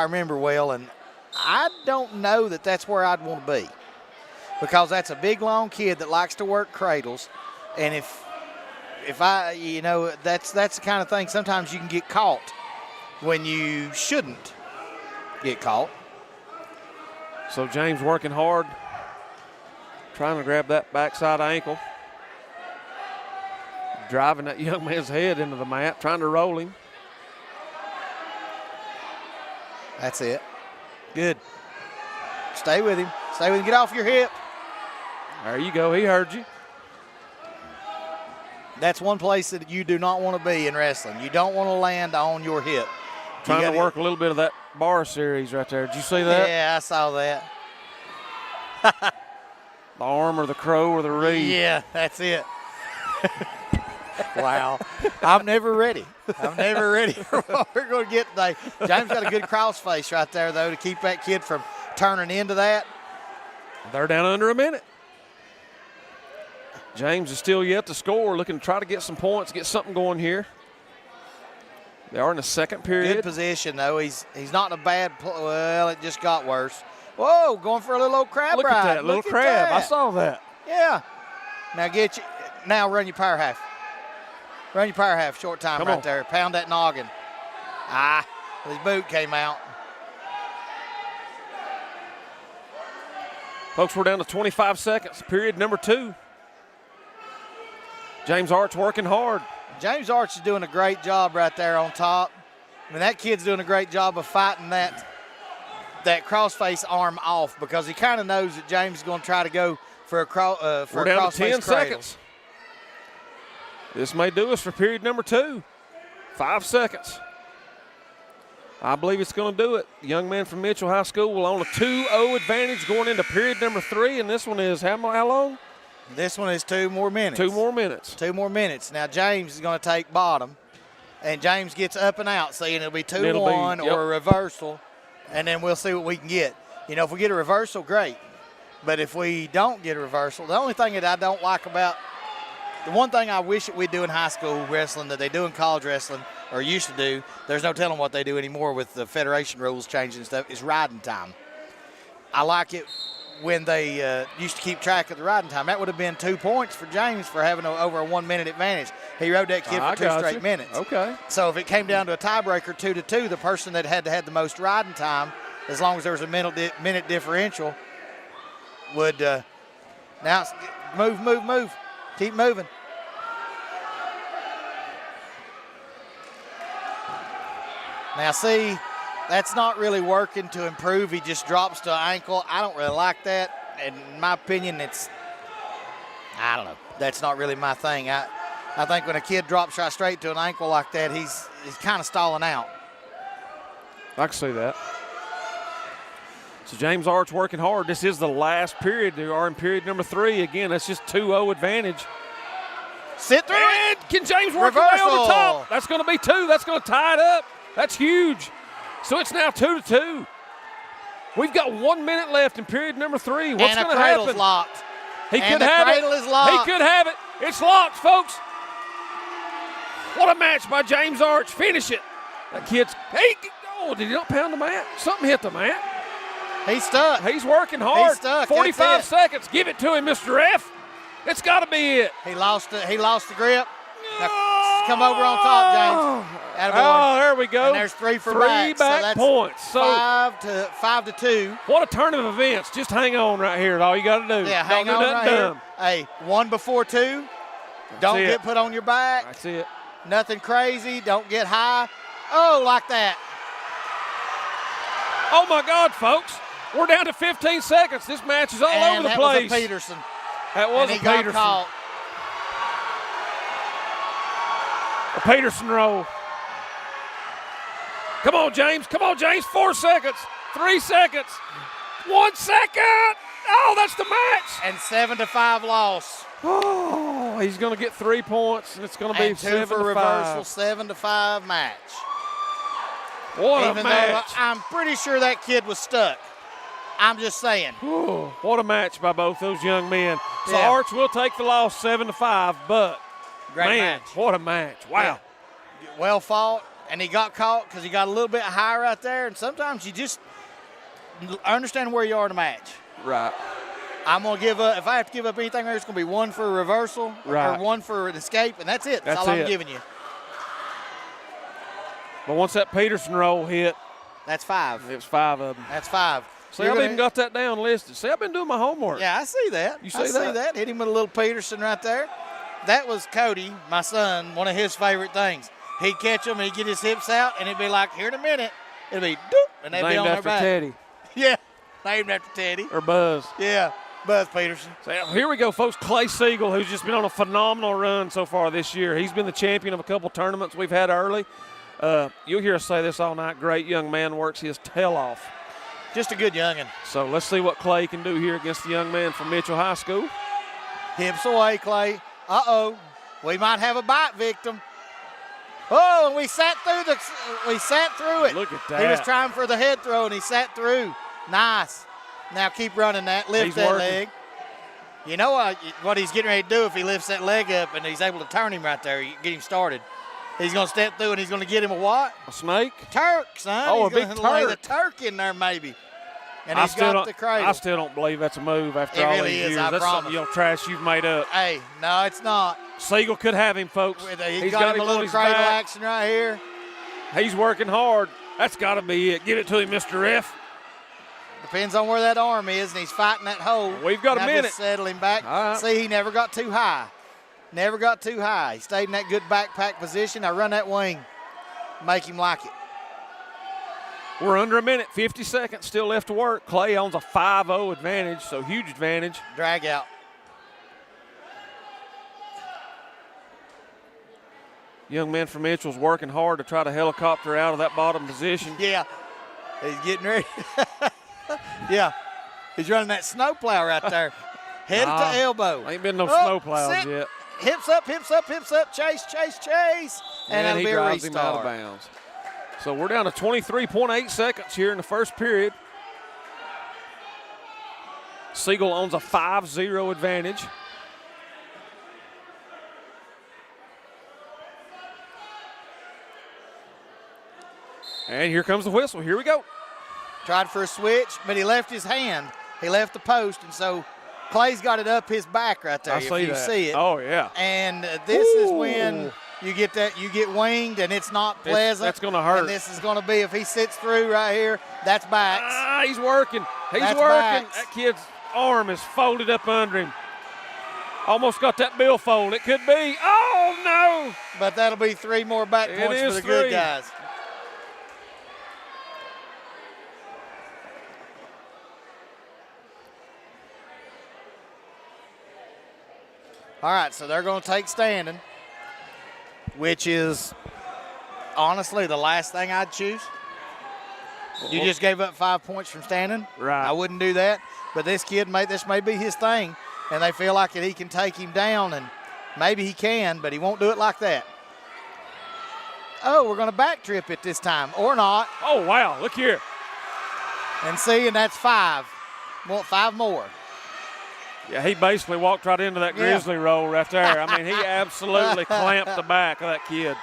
Speaker 3: remember well, and I don't know that that's where I'd want to be, because that's a big, long kid that likes to work cradles, and if that's the kind of thing sometimes you can get caught when you shouldn't get caught.
Speaker 1: So James working hard, trying to grab that backside ankle, driving that young man's head into the mat, trying to roll him.
Speaker 3: That's it. Good. Stay with him. Stay with him. Get off your hip.
Speaker 1: There you go. He heard you.
Speaker 3: That's one place that you do not want to be in wrestling. You don't want to land on your hip.
Speaker 1: Trying to work a little bit of that bar series right there. Did you see that?
Speaker 3: Yeah, I saw that.
Speaker 1: The arm or the crow or the reed.
Speaker 3: Yeah, that's it. Wow. I'm never ready. I'm never ready for what we're going to get today. James got a good cross face right there, though, to keep that kid from turning into that.
Speaker 1: They're down under a minute. James is still yet to score, looking to try to get some points, get something going here. They are in the second period.
Speaker 3: Good position, though. He's not in a bad well, it just got worse. Whoa, going for a little old crab
Speaker 1: Look
Speaker 3: ride.
Speaker 1: at that, little crab. I saw that.
Speaker 3: Yeah. Now run your power half. Run your power half, short time right there. Pound that noggin. His boot came out.
Speaker 1: Folks, we're down to 25 seconds, period number 2. James Arch working hard.
Speaker 3: James Arch is doing a great job right there on top. I mean, that kid's doing a great job of fighting that crossface arm off because he kind of knows that James is going to try to go for a crossface
Speaker 1: We're down to 10
Speaker 3: cradle.
Speaker 1: seconds. This may do us for period number 2. 5 seconds. I believe it's going to do it. The young man from Mitchell High School will own a 2-0 advantage going into period number 3, and this one is how long?
Speaker 3: This one is 2 more minutes.
Speaker 1: 2 more minutes.
Speaker 3: 2 more minutes. Now, James is going to take bottom, and James gets up and out, so it'll be 2-1 or a reversal, and then we'll see what we can get. You know, if we get a reversal, great. But if we don't get a reversal, the only thing that I don't like about the one thing I wish that we do in high school wrestling that they do in college wrestling or used to do, there's no telling what they do anymore with the federation rules changing and stuff, is riding time. I like it when they used to keep track of the riding time. That would have been 2 points for James for having over a 1 minute advantage. He rode that kid for 2 straight minutes.
Speaker 1: Okay.
Speaker 3: So if it came down to a tiebreaker 2-2, the person that had the most riding time, as long as there was a minute differential, would now move. Keep moving. Now, see, that's not really working to improve. He just drops to an ankle. I don't really like that. And in my opinion, I don't know. That's not really my thing. I think when a kid drops right straight to an ankle like that, he's kind of stalling out.
Speaker 1: I can see that. So James Arch working hard. This is the last period. They are in period number 3. Again, that's just 2-0 advantage.
Speaker 3: Sit through
Speaker 1: it. Can James work his way over top? That's going to be 2. That's going to tie it up. That's huge. So it's now 2-2. We've got 1 minute left in period number 3. What's going to happen?
Speaker 3: And locked.
Speaker 1: He could have it.
Speaker 3: Is locked.
Speaker 1: He could have it. It's locked, folks. What a match by James Arch. Finish it. That kid's. Did he not pound the mat? Something hit the mat.
Speaker 3: He's stuck.
Speaker 1: He's working hard.
Speaker 3: He's stuck.
Speaker 1: 45 seconds. Give it to him, Mr. F. It's got to be it.
Speaker 3: He lost the grip. Now, come over on top, James. Attaboy.
Speaker 1: There we go.
Speaker 3: And there's 3 for
Speaker 1: back.
Speaker 3: So that's
Speaker 1: points. So
Speaker 3: 5-2.
Speaker 1: What a turn of events. Just hang on right here. All you got to do.
Speaker 3: Yeah, hang on right here. Hey, 1 before 2. Don't get put on your back.
Speaker 1: That's it.
Speaker 3: Nothing crazy. Don't get high. Oh, like that.
Speaker 1: Oh, my God, folks. We're down to 15 seconds. This match is all over the place.
Speaker 3: That was a Peterson.
Speaker 1: That was a Peterson.
Speaker 3: Got caught.
Speaker 1: A Peterson roll. Come on, James. 4 seconds. 3 seconds. 1 second. Oh, that's the match.
Speaker 3: And 7-5 loss.
Speaker 1: Oh, he's going to get 3 points, and it's going to be 7-5.
Speaker 3: 2 for reversal, 7-5 match.
Speaker 1: What
Speaker 3: Even
Speaker 1: a match.
Speaker 3: though I'm pretty sure that kid was stuck. I'm just saying.
Speaker 1: Ooh, what a match by both those young men. So
Speaker 3: Yeah.
Speaker 1: Arch will take the loss 7-5, but
Speaker 3: Great
Speaker 1: man,
Speaker 3: match.
Speaker 1: what a match. Wow.
Speaker 3: Yeah. Well fought, and he got caught because he got a little bit high right there, and sometimes you just understand where you are in a match.
Speaker 1: Right.
Speaker 3: I'm going to give up. If I have to give up anything, it's going to be 1 for a reversal
Speaker 1: Right.
Speaker 3: or 1 for an escape, and that's it. That's all
Speaker 1: it.
Speaker 3: I'm giving you.
Speaker 1: But once that Peterson roll hit,
Speaker 3: That's 5.
Speaker 1: it was 5 of them.
Speaker 3: That's 5.
Speaker 1: See, I've even got that down listed. See, I've been doing my homework.
Speaker 3: Yeah, I see that.
Speaker 1: You see
Speaker 3: I see
Speaker 1: that?
Speaker 3: that. Hit him with a little Peterson right there. That was Cody, my son, one of his favorite things. He'd catch him and he'd get his hips out, and it'd be like, here in a minute. It'd be doop, and they'd be
Speaker 1: Named
Speaker 3: on their
Speaker 1: after
Speaker 3: back.
Speaker 1: Teddy.
Speaker 3: Yeah. Named after Teddy.
Speaker 1: Or Buzz.
Speaker 3: Yeah, Buzz Peterson.
Speaker 1: So here we go, folks. Clay Siegel, who's just been on a phenomenal run so far this year. He's been the champion of a couple tournaments we've had early. You'll hear us say this all night. Great young man, works his tail off.
Speaker 3: Just a good youngin'.
Speaker 1: So let's see what Clay can do here against the young man from Mitchell High School.
Speaker 3: Hips away, Clay. Uh-oh. We might have a bite victim. Oh, we sat through it.
Speaker 1: Look at that.
Speaker 3: He was trying for the head throw, and he sat through. Nice. Now keep running that. Lift that leg. You know what he's getting ready to do if he lifts that leg up and he's able to turn him right there, get him started. He's going to step through and he's going to get him a what?
Speaker 1: A snake?
Speaker 3: Turk, son.
Speaker 1: Oh,
Speaker 3: he's
Speaker 1: a big
Speaker 3: gonna lay the
Speaker 1: turk.
Speaker 3: turk in there maybe. And he's got the cradle.
Speaker 1: I still don't believe that's a move after all
Speaker 3: really
Speaker 1: these
Speaker 3: is,
Speaker 1: years.
Speaker 3: I
Speaker 1: That's
Speaker 3: promise.
Speaker 1: something trash you've made up.
Speaker 3: Hey, no, it's not.
Speaker 1: Siegel could have him, folks.
Speaker 3: He's got him a
Speaker 1: on
Speaker 3: little
Speaker 1: his
Speaker 3: cradle
Speaker 1: back.
Speaker 3: action right here.
Speaker 1: He's working hard. That's got to be it. Give it to him, Mr. Ref.
Speaker 3: Depends on where that arm is, and he's fighting that hole.
Speaker 1: We've got a
Speaker 3: Now
Speaker 1: minute.
Speaker 3: Just settle him back.
Speaker 1: All right.
Speaker 3: See, he never got too high. Never got too high. He stayed in that good backpack position. I run that wing. Make him like it.
Speaker 1: We're under a minute, 50 seconds still left to work. Clay owns a 5-0 advantage, so huge advantage.
Speaker 3: Drag out.
Speaker 1: Young man from Mitchell's working hard to try to helicopter out of that bottom position.
Speaker 3: Yeah. He's getting ready. Yeah. He's running that snowplow right there. Head to elbow.
Speaker 1: Ain't been no snowplows
Speaker 3: sit.
Speaker 1: yet.
Speaker 3: Hips up, hips up, hips up. Chase, chase, chase. And that'll
Speaker 1: he
Speaker 3: be a
Speaker 1: drives him out of
Speaker 3: restart.
Speaker 1: bounds. So we're down to 23.8 seconds here in the first period. Siegel owns a 5-0 advantage. And here comes the whistle. Here we go.
Speaker 3: Tried for a switch, but he left his hand. He left the post, and so Clay's got it up his back right there.
Speaker 1: I
Speaker 3: if
Speaker 1: see
Speaker 3: you
Speaker 1: that.
Speaker 3: see it.
Speaker 1: Oh, yeah.
Speaker 3: And this is when you get that. You get winged, and it's not pleasant.
Speaker 1: That's going to hurt.
Speaker 3: And this is going to be, if he sits through right here, that's backs.
Speaker 1: He's working. He's
Speaker 3: That's
Speaker 1: working.
Speaker 3: backs.
Speaker 1: That kid's arm is folded up under him. Almost got that billfold. It could be. Oh, no.
Speaker 3: But that'll be 3 more back
Speaker 1: It
Speaker 3: points for
Speaker 1: is
Speaker 3: the good
Speaker 1: 3.
Speaker 3: guys. All right, so they're going to take standing, which is honestly the last thing I'd choose. You just gave up 5 points from standing.
Speaker 1: Right.
Speaker 3: I wouldn't do that. But this kid, this may be his thing, and they feel like that he can take him down, and maybe he can, but he won't do it like that. Oh, we're going to back trip it this time, or not.
Speaker 1: Oh, wow. Look here.
Speaker 3: And see, and that's 5. Want 5 more.
Speaker 1: Yeah, he basically walked right into that grizzly roll right there. I mean, he absolutely clamped the back of that kid.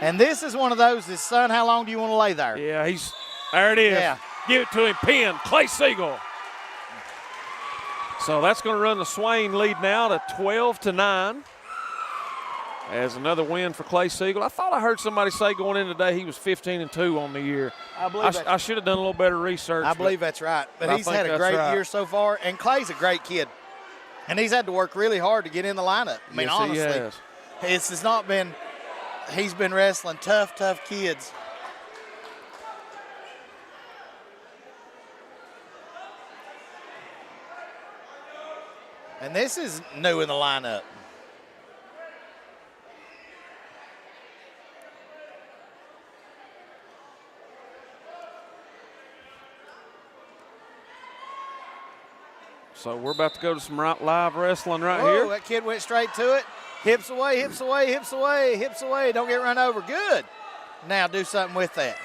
Speaker 3: And this is one of those, son, how long do you want to lay there?
Speaker 1: Yeah, there it is.
Speaker 3: Yeah.
Speaker 1: Give it to him, pin, Clay Siegel. So that's going to run the Swain lead now to 12-9. As another win for Clay Siegel. I thought I heard somebody say going in today he was 15-2 on the year. I should have done a little better research.
Speaker 3: I believe that's right. But he's had a great year so far, and Clay's a great kid. And he's had to work really hard to get in the lineup. I mean,
Speaker 1: yes,
Speaker 3: honestly, it's not been – he's been wrestling tough kids. And this is new in the lineup.
Speaker 1: So we're about to go to some live wrestling right
Speaker 3: Whoa,
Speaker 1: here.
Speaker 3: That kid went straight to it. Hips away, hips away, hips away, hips away. Don't get run over. Good. Now do something with that.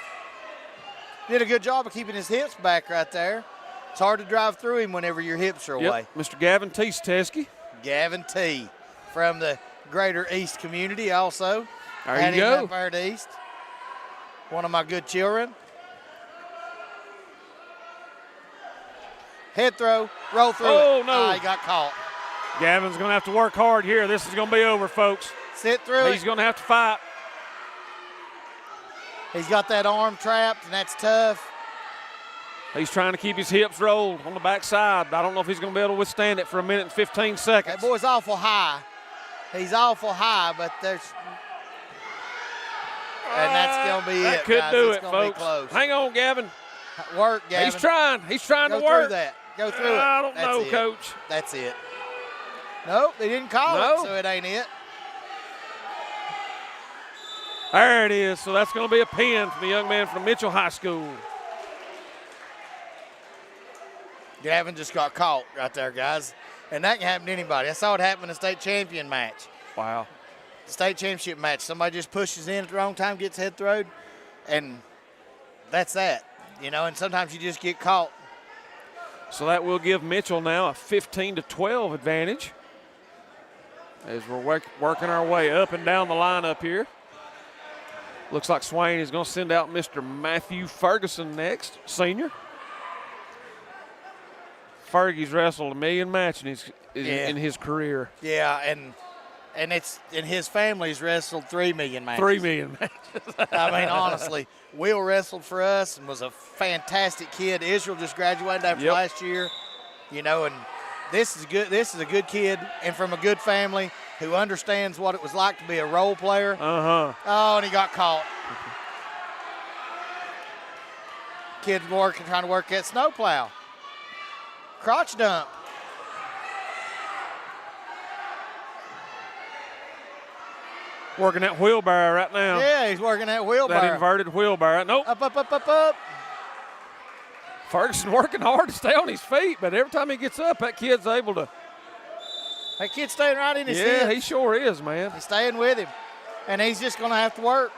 Speaker 3: Did a good job of keeping his hips back right there. It's hard to drive through him whenever your hips are away.
Speaker 1: Mr. Gavin T. Steske.
Speaker 3: Gavin T. from the Greater East community also.
Speaker 1: There you go.
Speaker 3: Up there at East. One of my good children. Head throw, roll through it.
Speaker 1: Oh, no.
Speaker 3: He got caught.
Speaker 1: Gavin's going to have to work hard here. This is going to be over, folks.
Speaker 3: Sit through
Speaker 1: He's going to have to fight.
Speaker 3: He's got that arm trapped, and that's tough.
Speaker 1: He's trying to keep his hips rolled on the backside. I don't know if he's going to be able to withstand it for a minute and 15 seconds.
Speaker 3: That boy's awful high. He's awful high, but there's. And that's going to be
Speaker 1: that
Speaker 3: it,
Speaker 1: could
Speaker 3: guys.
Speaker 1: do
Speaker 3: It's
Speaker 1: it,
Speaker 3: gonna be
Speaker 1: folks.
Speaker 3: close.
Speaker 1: Hang on, Gavin.
Speaker 3: Work, Gavin.
Speaker 1: He's trying. He's trying
Speaker 3: Go
Speaker 1: to work.
Speaker 3: through that. Go through it.
Speaker 1: I don't
Speaker 3: That's
Speaker 1: know,
Speaker 3: it.
Speaker 1: Coach.
Speaker 3: That's it. Nope, they didn't call
Speaker 1: No.
Speaker 3: it, so it ain't it.
Speaker 1: There it is. So that's going to be a pin for the young man from Mitchell High School.
Speaker 3: Gavin just got caught right there, guys. And that can happen to anybody. I saw it happen in a state champion match.
Speaker 1: Wow.
Speaker 3: State championship match. Somebody just pushes in at the wrong time, gets head throwed, and that's that. You know, and sometimes you just get caught.
Speaker 1: So that will give Mitchell now a 15-12 advantage as we're working our way up and down the lineup here. Looks like Swain is going to send out Mr. Matthew Ferguson next, senior. Fergie's wrestled 1 million matches in his career.
Speaker 3: Yeah, and his family's wrestled 3 million matches.
Speaker 1: 3 million matches.
Speaker 3: I mean, honestly, Will wrestled for us and was a fantastic kid. Israel just graduated after last year, you know, and this is good. This is a good kid and from a good family who understands what it was like to be a role player.
Speaker 1: Uh-huh.
Speaker 3: Oh, and he got caught. Kid trying to work that snowplow. Crotch dump.
Speaker 1: Working that wheelbarrow right now.
Speaker 3: Yeah, he's working that wheelbarrow.
Speaker 1: That inverted wheelbarrow. Nope.
Speaker 3: Up.
Speaker 1: Ferguson working hard to stay on his feet, but every time he gets up, that kid's able to.
Speaker 3: That kid's staying right in his
Speaker 1: Yeah,
Speaker 3: hips.
Speaker 1: he sure is, man.
Speaker 3: He's staying with him. And he's just going to have to work.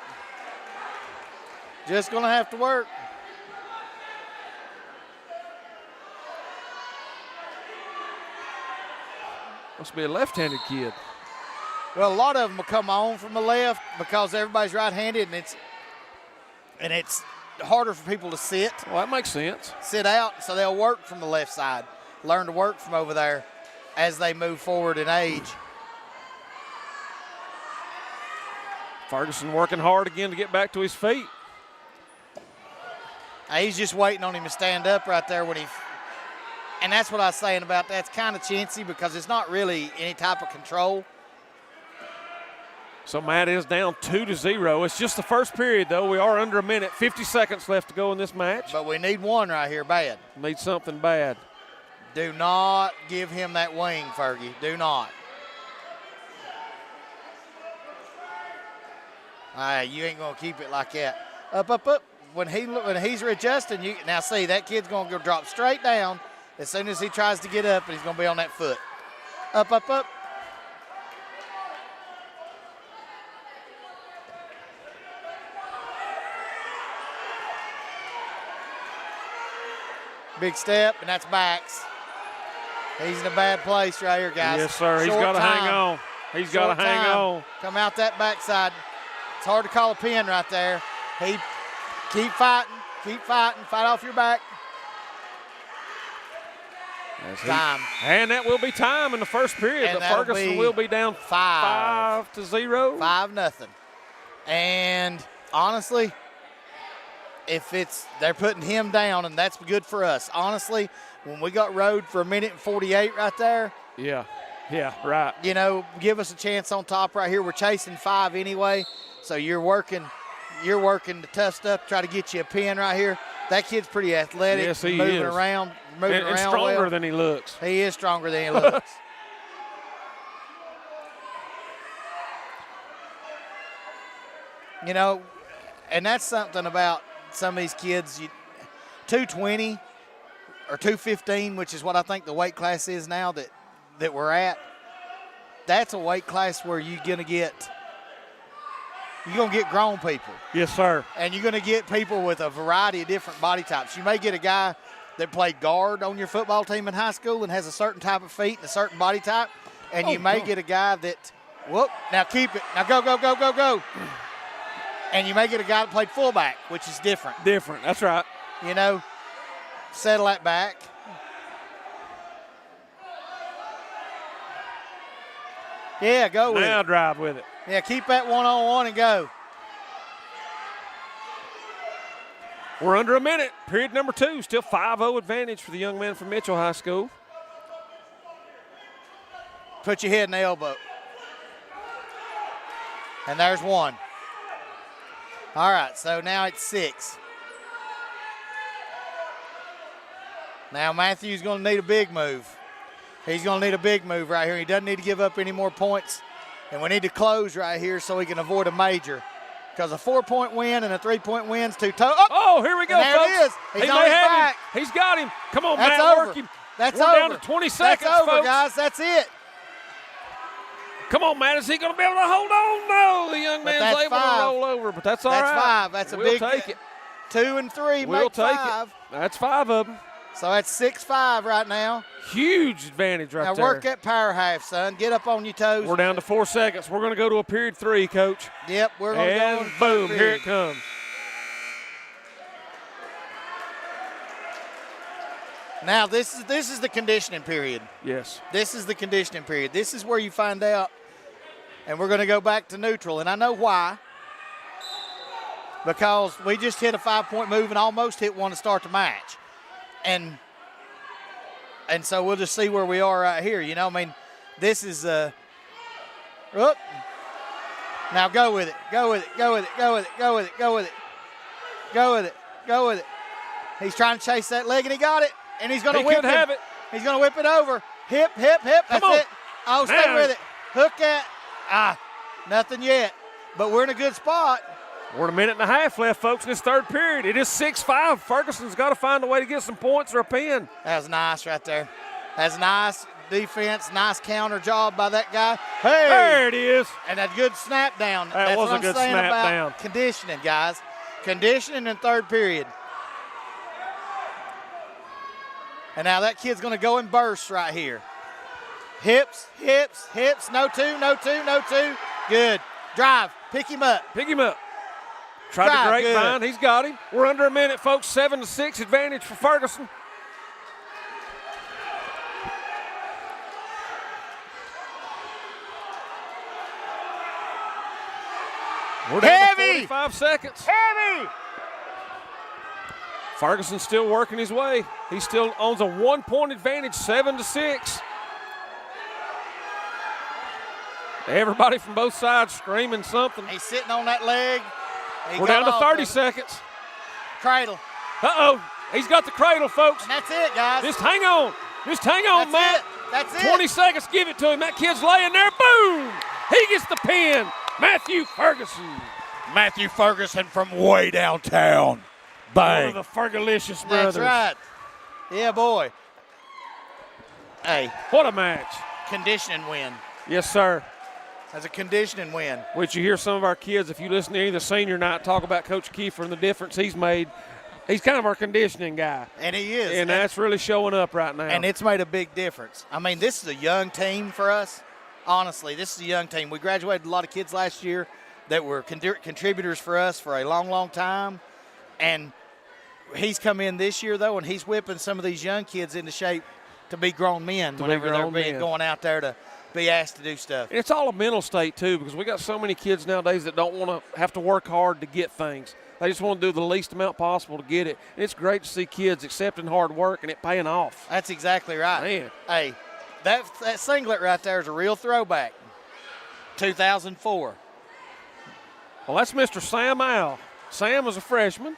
Speaker 3: Just going to have to work.
Speaker 1: Must be a left-handed kid.
Speaker 3: Well, a lot of them will come on from the left because everybody's right-handed, and it's harder for people to sit
Speaker 1: Well, that makes sense.
Speaker 3: out, so they'll work from the left side, learn to work from over there as they move forward in age.
Speaker 1: Ferguson working hard again to get back to his feet.
Speaker 3: He's just waiting on him to stand up right there when he – and that's what I was saying about that's kind of chintzy because it's not really any type of control.
Speaker 1: So Matt is down 2-0. It's just the first period, though. We are under a minute. 50 seconds left to go in this match.
Speaker 3: But we need one right here bad.
Speaker 1: Need something bad.
Speaker 3: Do not give him that wing, Fergie. Do not. All right, you ain't going to keep it like that. Up. When he's readjusting, you now see that kid's going to go drop straight down as soon as he tries to get up, and he's going to be on that foot. Up. Big step, and that's backs. He's in a bad place right here, guys.
Speaker 1: Yes, sir. He's got to hang on. He's got to hang on.
Speaker 3: Come out that backside. It's hard to call a pin right there. Keep fighting, fight off your back. Time.
Speaker 1: And that will be time in the first period,
Speaker 3: And
Speaker 1: but Ferguson will be down 5-0.
Speaker 3: 5-0. And honestly, they're putting him down, and that's good for us. Honestly, when we got rode for 1:48 right there.
Speaker 1: Yeah, right.
Speaker 3: You know, give us a chance on top right here. We're chasing 5 anyway, so you're working the tough stuff, try to get you a pin right here. That kid's pretty athletic.
Speaker 1: Yes, he
Speaker 3: moving
Speaker 1: is.
Speaker 3: around
Speaker 1: And stronger
Speaker 3: well.
Speaker 1: than he looks.
Speaker 3: He is stronger than he looks. You know, and that's something about some of these kids. 220 or 215, which is what I think the weight class is now that we're at. That's a weight class where you're gonna get grown people.
Speaker 1: Yes, sir.
Speaker 3: And you're going to get people with a variety of different body types. You may get a guy that played guard on your football team in high school and has a certain type of feet and a certain body type. And you may get a guy that, now keep it. Now go. And you may get a guy that played fullback, which is different.
Speaker 1: That's right.
Speaker 3: You know, settle that back. Yeah, go with it.
Speaker 1: Now drive with it.
Speaker 3: Yeah, keep that one-on-one and go.
Speaker 1: We're under a minute. Period number 2. Still 5-0 advantage for the young man from Mitchell High School.
Speaker 3: Put your head in the elbow. And there's one. All right, so now it's 6. Now Matthew's going to need a big move. He's going to need a big move right here. He doesn't need to give up any more points. And we need to close right here so he can avoid a major. Because a 4-point win and a 3-point win's too tough.
Speaker 1: Oh, here we go,
Speaker 3: there
Speaker 1: folks.
Speaker 3: it is. He's
Speaker 1: he
Speaker 3: on
Speaker 1: may
Speaker 3: his
Speaker 1: have
Speaker 3: back.
Speaker 1: him. He's got him. Come on,
Speaker 3: That's
Speaker 1: Matt,
Speaker 3: over.
Speaker 1: work him.
Speaker 3: That's
Speaker 1: We're
Speaker 3: over.
Speaker 1: down to 20 seconds,
Speaker 3: That's over,
Speaker 1: folks.
Speaker 3: guys. That's it.
Speaker 1: Come on, Matt. Is he going to be able to hold on? No, the young man's
Speaker 3: that's
Speaker 1: able
Speaker 3: 5.
Speaker 1: to roll over, but that's all right.
Speaker 3: That's 5. That's a
Speaker 1: we'll
Speaker 3: big
Speaker 1: take it.
Speaker 3: 2 and 3
Speaker 1: We'll
Speaker 3: make
Speaker 1: take
Speaker 3: 5.
Speaker 1: it. That's 5 of them.
Speaker 3: So that's 6-5 right now.
Speaker 1: Huge advantage right
Speaker 3: now
Speaker 1: there.
Speaker 3: work that power half, son. Get up on your toes.
Speaker 1: We're down to 4 seconds. We're going to go to a period 3, Coach.
Speaker 3: Yep, we're going to go.
Speaker 1: And boom, here it comes.
Speaker 3: Now this is the conditioning period.
Speaker 1: Yes.
Speaker 3: This is the conditioning period. This is where you find out. And we're going to go back to neutral. And I know why. Because we just hit a 5-point move and almost hit one to start the match. And so we'll just see where we are right here. You know, I mean, this is now go with it. Go with it. Go with it. Go with it. Go with it. Go with it. Go with it. Go with it. He's trying to chase that leg and he got it. And he's going to whip it.
Speaker 1: Have it.
Speaker 3: He's going to whip it over. Hip, hip, hip. That's
Speaker 1: Come on.
Speaker 3: it. Oh, stay
Speaker 1: Now.
Speaker 3: with it. Hook that. Nothing yet. But we're in a good spot.
Speaker 1: We're a minute and a half left, folks, in this third period. It is 6-5. Ferguson's got to find a way to get some points or a pin.
Speaker 3: That was nice right there. That's nice defense, nice counter job by that guy. Hey!
Speaker 1: There it is.
Speaker 3: And a good snap down.
Speaker 1: That
Speaker 3: That's
Speaker 1: was
Speaker 3: what
Speaker 1: a
Speaker 3: I'm
Speaker 1: good
Speaker 3: saying
Speaker 1: snap
Speaker 3: about
Speaker 1: down.
Speaker 3: conditioning, guys. Conditioning in third period. And now that kid's going to go in bursts right here. Hips, hips, hips. No two, no two, no two. Good. Drive. Pick him up.
Speaker 1: Pick him up. Tried
Speaker 3: Drive,
Speaker 1: to grapevine.
Speaker 3: good.
Speaker 1: He's got him. We're under a minute, folks. 7-6 advantage for Ferguson. We're down to
Speaker 3: Heavy.
Speaker 1: 45 seconds.
Speaker 3: Heavy.
Speaker 1: Ferguson's still working his way. He still owns a 1-point advantage, 7-6. Everybody from both sides screaming something.
Speaker 3: He's sitting on that leg. He
Speaker 1: We're
Speaker 3: got
Speaker 1: down to
Speaker 3: off
Speaker 1: 30
Speaker 3: of it.
Speaker 1: seconds.
Speaker 3: Cradle.
Speaker 1: Uh-oh. He's got the cradle, folks.
Speaker 3: And that's it, guys.
Speaker 1: Just hang on. Just hang on,
Speaker 3: That's
Speaker 1: Matt.
Speaker 3: it. That's it.
Speaker 1: 20 seconds, give it to him. That kid's laying there. Boom! He gets the pin. Matthew Ferguson.
Speaker 2: Matthew Ferguson from way downtown.
Speaker 1: One of the Fergalicious brothers.
Speaker 3: That's right. Yeah, boy. Hey,
Speaker 1: What a match.
Speaker 3: conditioning win.
Speaker 1: Yes, sir.
Speaker 3: That's a conditioning win.
Speaker 1: Which you hear some of our kids, if you listen to any of the senior night, talk about Coach Kiefer and the difference he's made. He's kind of our conditioning guy.
Speaker 3: And he is.
Speaker 1: And that's really showing up right now.
Speaker 3: And it's made a big difference. I mean, this is a young team for us. Honestly, this is a young team. We graduated a lot of kids last year that were contributors for us for a long, long time. And he's come in this year, though, and he's whipping some of these young kids into shape to be grown men whenever they're going out there to be asked to do stuff.
Speaker 1: And it's all a mental state, too, because we got so many kids nowadays that don't want to have to work hard to get things. They just want to do the least amount possible to get it. And it's great to see kids accepting hard work and it paying off.
Speaker 3: That's exactly right.
Speaker 1: Man.
Speaker 3: Hey, that singlet right there is a real throwback. 2004.
Speaker 1: Well, that's Mr. Sam Al. Sam is a freshman.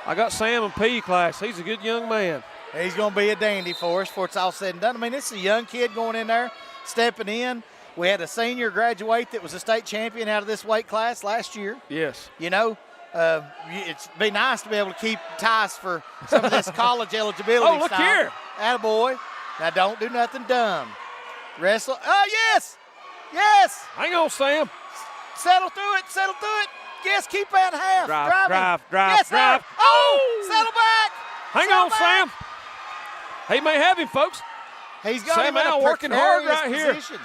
Speaker 1: I got Sam in PE class. He's a good young man.
Speaker 3: He's going to be a dandy for us before it's all said and done. I mean, this is a young kid going in there, stepping in. We had a senior graduate that was a state champion out of this weight class last year.
Speaker 1: Yes.
Speaker 3: You know, it's be nice to be able to keep ties for some of this college eligibility
Speaker 1: Oh, look
Speaker 3: stuff.
Speaker 1: here.
Speaker 3: Attaboy. Now, don't do nothing dumb. Wrestle. Oh, yes. Yes.
Speaker 1: Hang on, Sam.
Speaker 3: Settle through it. Settle through it. Yes, keep that half.
Speaker 1: Drive,
Speaker 3: Driving.
Speaker 1: drive, drive,
Speaker 3: Yes,
Speaker 1: drive.
Speaker 3: sir. Oh, settle back.
Speaker 1: Hang
Speaker 3: Settle
Speaker 1: on,
Speaker 3: back.
Speaker 1: Sam. He may have him, folks.
Speaker 3: He's got
Speaker 1: Sam
Speaker 3: him in
Speaker 1: Al
Speaker 3: a
Speaker 1: working hard
Speaker 3: precarious
Speaker 1: right here.
Speaker 3: position.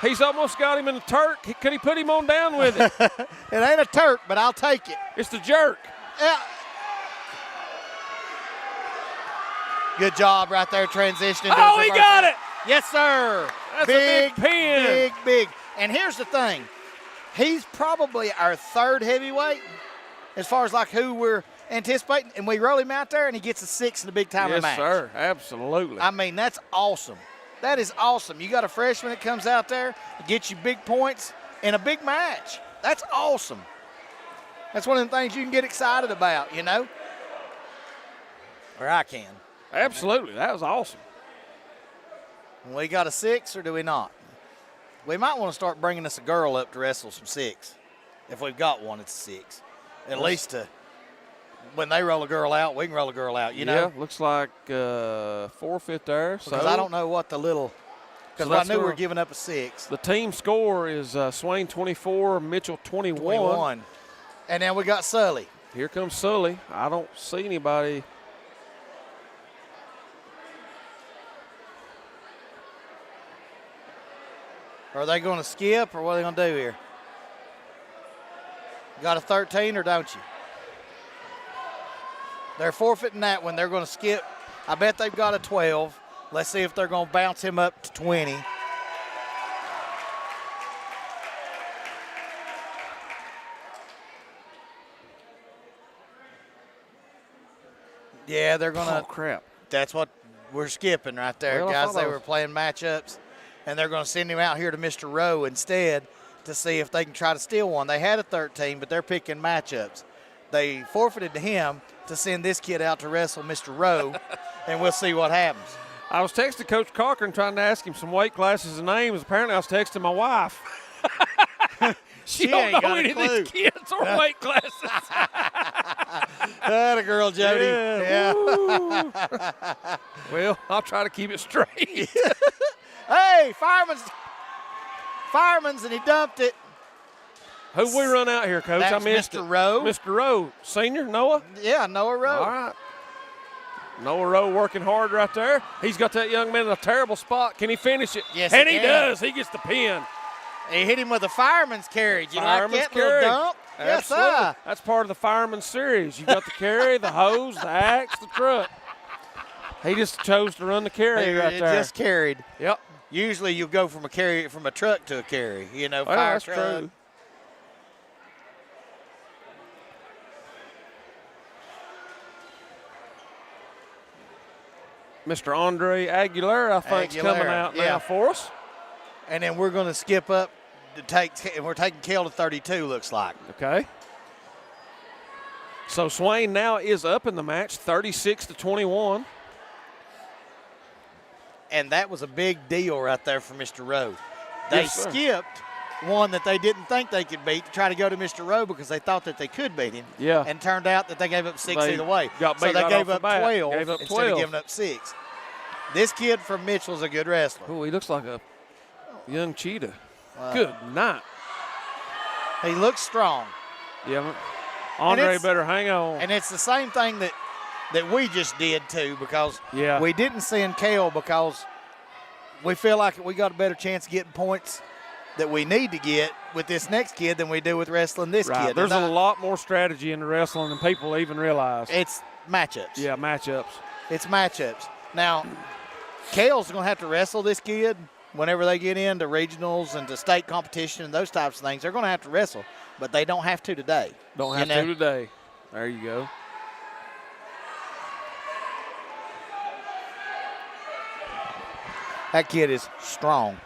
Speaker 1: He's almost got him in the Turk. Could he put him on down with it?
Speaker 3: It ain't a Turk, but I'll take it.
Speaker 1: It's the jerk.
Speaker 3: Yeah. Good job right there transitioning. to
Speaker 1: Oh,
Speaker 3: his
Speaker 1: he
Speaker 3: reversal.
Speaker 1: got it.
Speaker 3: Yes, sir.
Speaker 1: That's a big pin.
Speaker 3: Big. And here's the thing. He's probably our third heavyweight as far as like who we're anticipating. And we roll him out there and he gets a 6 in the big time of
Speaker 1: Yes,
Speaker 3: match.
Speaker 1: sir. Absolutely.
Speaker 3: I mean, that's awesome. That is awesome. You got a freshman that comes out there, gets you big points in a big match. That's awesome. That's one of the things you can get excited about, you know? Or I can.
Speaker 1: Absolutely. That was awesome.
Speaker 3: We got a 6 or do we not? We might want to start bringing us a girl up to wrestle some 6. If we've got one, it's a 6. At least when they roll a girl out, we can roll a girl out, you know?
Speaker 1: Yeah, looks like forfeit there.
Speaker 3: Because I don't know what the little – because I knew we were giving up a 6.
Speaker 1: The team score is Swain 24, Mitchell 21.
Speaker 3: And then we got Sully.
Speaker 1: Here comes Sully. I don't see anybody.
Speaker 3: Are they going to skip or what are they going to do here? Got a 13 or don't you? They're forfeiting that one. They're going to skip. I bet they've got a 12. Let's see if they're going to bounce him up to 20. Yeah, they're going to.
Speaker 1: Oh, crap.
Speaker 3: That's what we're skipping right there,
Speaker 1: Well,
Speaker 3: guys. They were playing matchups, and they're going to send him out here to Mr. Rowe instead to see if they can try to steal one. They had a 13, but they're picking matchups. They forfeited to him to send this kid out to wrestle Mr. Rowe, and we'll see what happens.
Speaker 1: I was texting Coach Cochran trying to ask him some weight classes and names. Apparently, I was texting my wife. she don't
Speaker 3: ain't
Speaker 1: know
Speaker 3: got a
Speaker 1: any of
Speaker 3: clue.
Speaker 1: these kids or weight classes.
Speaker 3: That a girl, Jody. Yeah.
Speaker 1: Well, I'll try to keep it straight.
Speaker 3: Hey, fireman's, and he dumped it.
Speaker 1: Who we run out here, Coach?
Speaker 3: That's
Speaker 1: I missed
Speaker 3: Mr.
Speaker 1: it.
Speaker 3: Rowe.
Speaker 1: Mr. Rowe. Senior, Noah?
Speaker 3: Yeah, Noah Rowe.
Speaker 1: All right. Noah Rowe working hard right there. He's got that young man in a terrible spot. Can he finish it?
Speaker 3: Yes,
Speaker 1: and
Speaker 3: he
Speaker 1: he
Speaker 3: can.
Speaker 1: does. He gets the pin.
Speaker 3: He hit him with a fireman's carry. You
Speaker 1: Fireman's
Speaker 3: like that
Speaker 1: carry.
Speaker 3: little dump? Yes,
Speaker 1: Absolutely.
Speaker 3: sir.
Speaker 1: That's part of the fireman's series. You got the carry, the hose, the axe, the truck. He just chose to run the carry right
Speaker 3: It
Speaker 1: there.
Speaker 3: just carried.
Speaker 1: Yep.
Speaker 3: Usually you go from a truck to a carry. You know,
Speaker 1: Well,
Speaker 3: fire
Speaker 1: that's
Speaker 3: truck.
Speaker 1: true. Mr. Andre Aguilera, I think, is coming out now for us.
Speaker 3: And then we're going to skip up to take, and we're taking Kale to 32, looks like.
Speaker 1: Okay. So Swain now is up in the match, 36-21.
Speaker 3: And that was a big deal right there for Mr. Rowe. They
Speaker 1: Yes, sir.
Speaker 3: skipped one that they didn't think they could beat to try to go to Mr. Rowe because they thought that they could beat him.
Speaker 1: Yeah.
Speaker 3: And turned out that they gave up 6
Speaker 1: They
Speaker 3: either way.
Speaker 1: got
Speaker 3: So
Speaker 1: beat
Speaker 3: they
Speaker 1: right
Speaker 3: gave
Speaker 1: off
Speaker 3: up
Speaker 1: the bat.
Speaker 3: 12
Speaker 1: Gave up
Speaker 3: instead
Speaker 1: 12.
Speaker 3: of giving up 6. This kid from Mitchell's a good wrestler.
Speaker 1: Oh, he looks like a young cheetah. Good night.
Speaker 3: He looks strong.
Speaker 1: Yeah. Andre
Speaker 3: it's-
Speaker 1: better hang on.
Speaker 3: And it's the same thing that we just did too, because
Speaker 1: Yeah.
Speaker 3: we didn't send Kale because we feel like we got a better chance of getting points that we need to get with this next kid than we do with wrestling this
Speaker 1: Right.
Speaker 3: kid.
Speaker 1: There's
Speaker 3: And
Speaker 1: a lot more strategy in the wrestling than people even realize.
Speaker 3: It's matchups.
Speaker 1: Yeah, matchups.
Speaker 3: It's matchups. Now, Kale's going to have to wrestle this kid whenever they get into regionals and to state competition and those types of things. They're going to have to wrestle, but they don't have to today.
Speaker 1: Don't have to today. There you go.
Speaker 3: That kid is strong.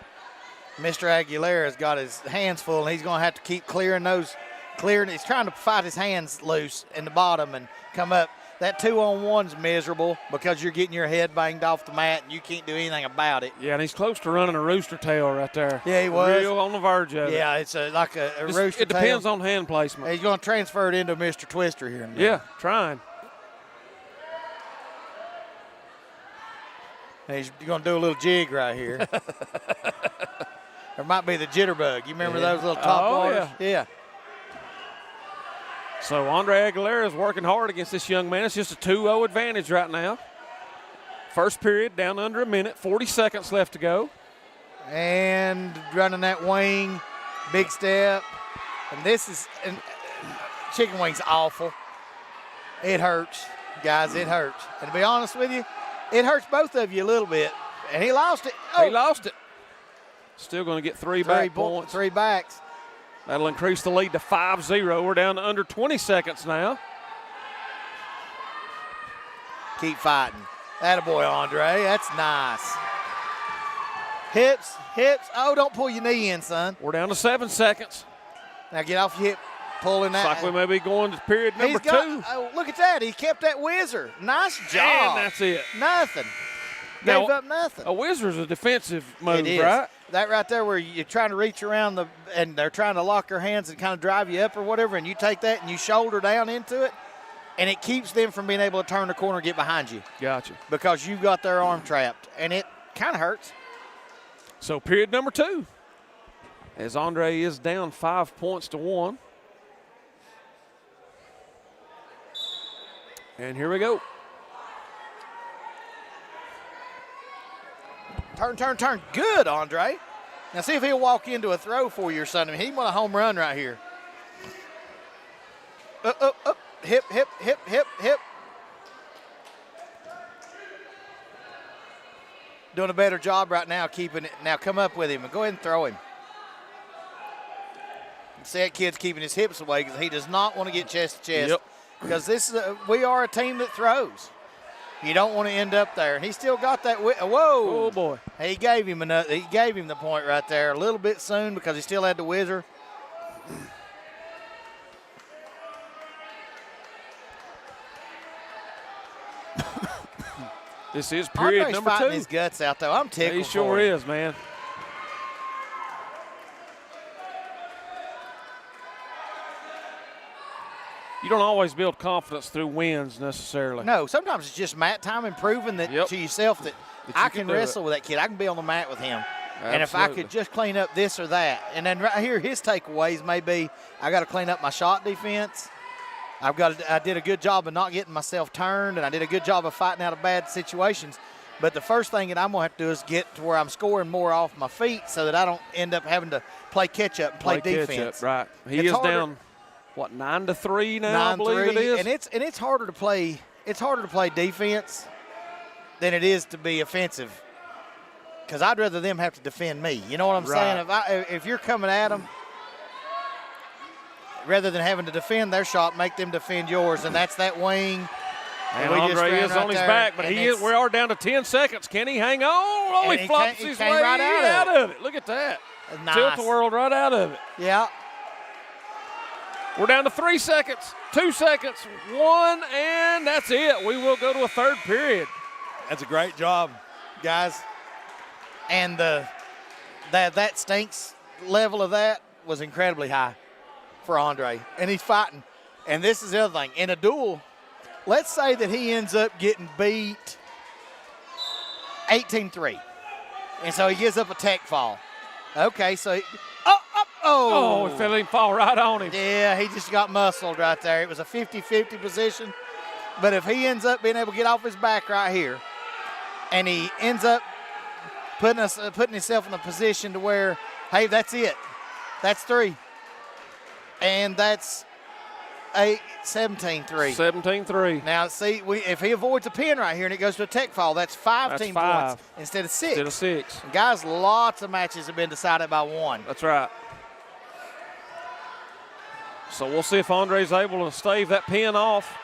Speaker 3: Mr. Aguilera's got his hands full, and he's going to have to keep clearing. He's trying to fight his hands loose in the bottom and come up. That 2-on-1's miserable because you're getting your head banged off the mat and you can't do anything about it.
Speaker 1: Yeah, and he's close to running a rooster tail right there.
Speaker 3: Yeah, he was.
Speaker 1: Real on the verge of it.
Speaker 3: Yeah, it's like a rooster
Speaker 1: It depends
Speaker 3: tail.
Speaker 1: on hand placement.
Speaker 3: He's going to transfer it into Mr. Twister here in a minute.
Speaker 1: Yeah, trying.
Speaker 3: He's going to do a little jig right here. There might be the jitterbug. You remember those little top waters? Yeah.
Speaker 1: So Andre Aguilera is working hard against this young man. It's just a 2-0 advantage right now. First period down under a minute, 40 seconds left to go.
Speaker 3: And running that wing, big step. And chicken wing's awful. It hurts, guys, it hurts. And to be honest with you, it hurts both of you a little bit. And he lost it.
Speaker 1: He lost it. Still going to get three back points.
Speaker 3: 3 backs.
Speaker 1: That'll increase the lead to 5-0. We're down to under 20 seconds now.
Speaker 3: Keep fighting. Attaboy, Andre. That's nice. Hips. Oh, don't pull your knee in, son.
Speaker 1: We're down to 7 seconds.
Speaker 3: Now get off your hip. pulling that.
Speaker 1: It's like we may be going to period number 2.
Speaker 3: Oh, look at that. He kept that whizzer. Nice job.
Speaker 1: And that's it.
Speaker 3: Nothing.
Speaker 1: Now,
Speaker 3: Gave up nothing.
Speaker 1: A whizzer's a defensive move,
Speaker 3: It is.
Speaker 1: right?
Speaker 3: That right there where you're trying to reach around and they're trying to lock their hands and kind of drive you up or whatever, and you take that and you shoulder down into it, and it keeps them from being able to turn the corner and get behind you.
Speaker 1: Gotcha.
Speaker 3: Because you've got their arm trapped, and it kind of hurts.
Speaker 1: So period number 2, as Andre is down 5 points to 1. And here we go.
Speaker 3: Turn. Good, Andre. Now see if he'll walk into a throw for you or something. He want a home run right here. Up. Hip. Doing a better job right now keeping it. Now come up with him and go ahead and throw him. See that kid's keeping his hips away because he does not want to get chest to chest.
Speaker 1: Yep.
Speaker 3: Because we are a team that throws. You don't want to end up there. And he still got that. Whoa.
Speaker 1: Oh, boy.
Speaker 3: He gave him the point right there a little bit soon because he still had the whizzer.
Speaker 1: This is period
Speaker 3: Andre's
Speaker 1: number
Speaker 3: fighting
Speaker 1: 2.
Speaker 3: his guts out, though. I'm tickled
Speaker 1: He sure
Speaker 3: for him.
Speaker 1: is, man. You don't always build confidence through wins necessarily.
Speaker 3: No, sometimes it's just mat time and proving that to yourself that
Speaker 1: you
Speaker 3: I
Speaker 1: can
Speaker 3: can
Speaker 1: do
Speaker 3: wrestle with that kid. I can be on the mat with him. And if I
Speaker 1: Absolutely.
Speaker 3: could just clean up this or that. And then right here, his takeaways may be I got to clean up my shot defense. I did a good job of not getting myself turned, and I did a good job of fighting out of bad situations. But the first thing that I'm going to have to do is get to where I'm scoring more off my feet so that I don't end up having to play catch-up and play defense.
Speaker 1: Catch-up, right. He
Speaker 3: It's
Speaker 1: is
Speaker 3: harder.
Speaker 1: down, 9-3 now, I believe it is.
Speaker 3: And it's harder to play. It's harder to play defense than it is to be offensive. Because I'd rather them have to defend me. You know what I'm saying? If you're coming at them, rather than having to defend their shot, make them defend yours, and that's that wing.
Speaker 1: And
Speaker 3: we just
Speaker 1: Andre
Speaker 3: ran
Speaker 1: is
Speaker 3: right
Speaker 1: on his
Speaker 3: there,
Speaker 1: back, but
Speaker 3: and
Speaker 1: we are down to 10 seconds. Can he hang on? Oh,
Speaker 3: And
Speaker 1: he
Speaker 3: he
Speaker 1: flops
Speaker 3: came
Speaker 1: his
Speaker 3: right
Speaker 1: way
Speaker 3: out
Speaker 1: out of it. Look at that.
Speaker 3: Nice.
Speaker 1: Tilt the world right out of it.
Speaker 3: Yeah.
Speaker 1: We're down to 3 seconds, 2 seconds, 1, and that's it. We will go to a third period.
Speaker 3: That's a great job, guys. And that stinks level of that was incredibly high for Andre. And he's fighting. And this is the other thing. In a duel, let's say that he ends up getting beat 18-3. And so he gives up a tech fall. Okay, so
Speaker 1: Oh, he fell him fall right on him.
Speaker 3: yeah, he just got muscled right there. It was a 50-50 position. But if he ends up being able to get off his back right here, and he ends up putting himself in a position to where, hey, that's it. That's 3. And that's 17-3.
Speaker 1: 17-3.
Speaker 3: Now, see, if he avoids a pin right here and it goes to a tech fall, that's 5 team points instead of 6.
Speaker 1: Instead of 6.
Speaker 3: Guys, lots of matches have been decided by 1.
Speaker 1: That's right. So we'll see if Andre's able to stave that pin off.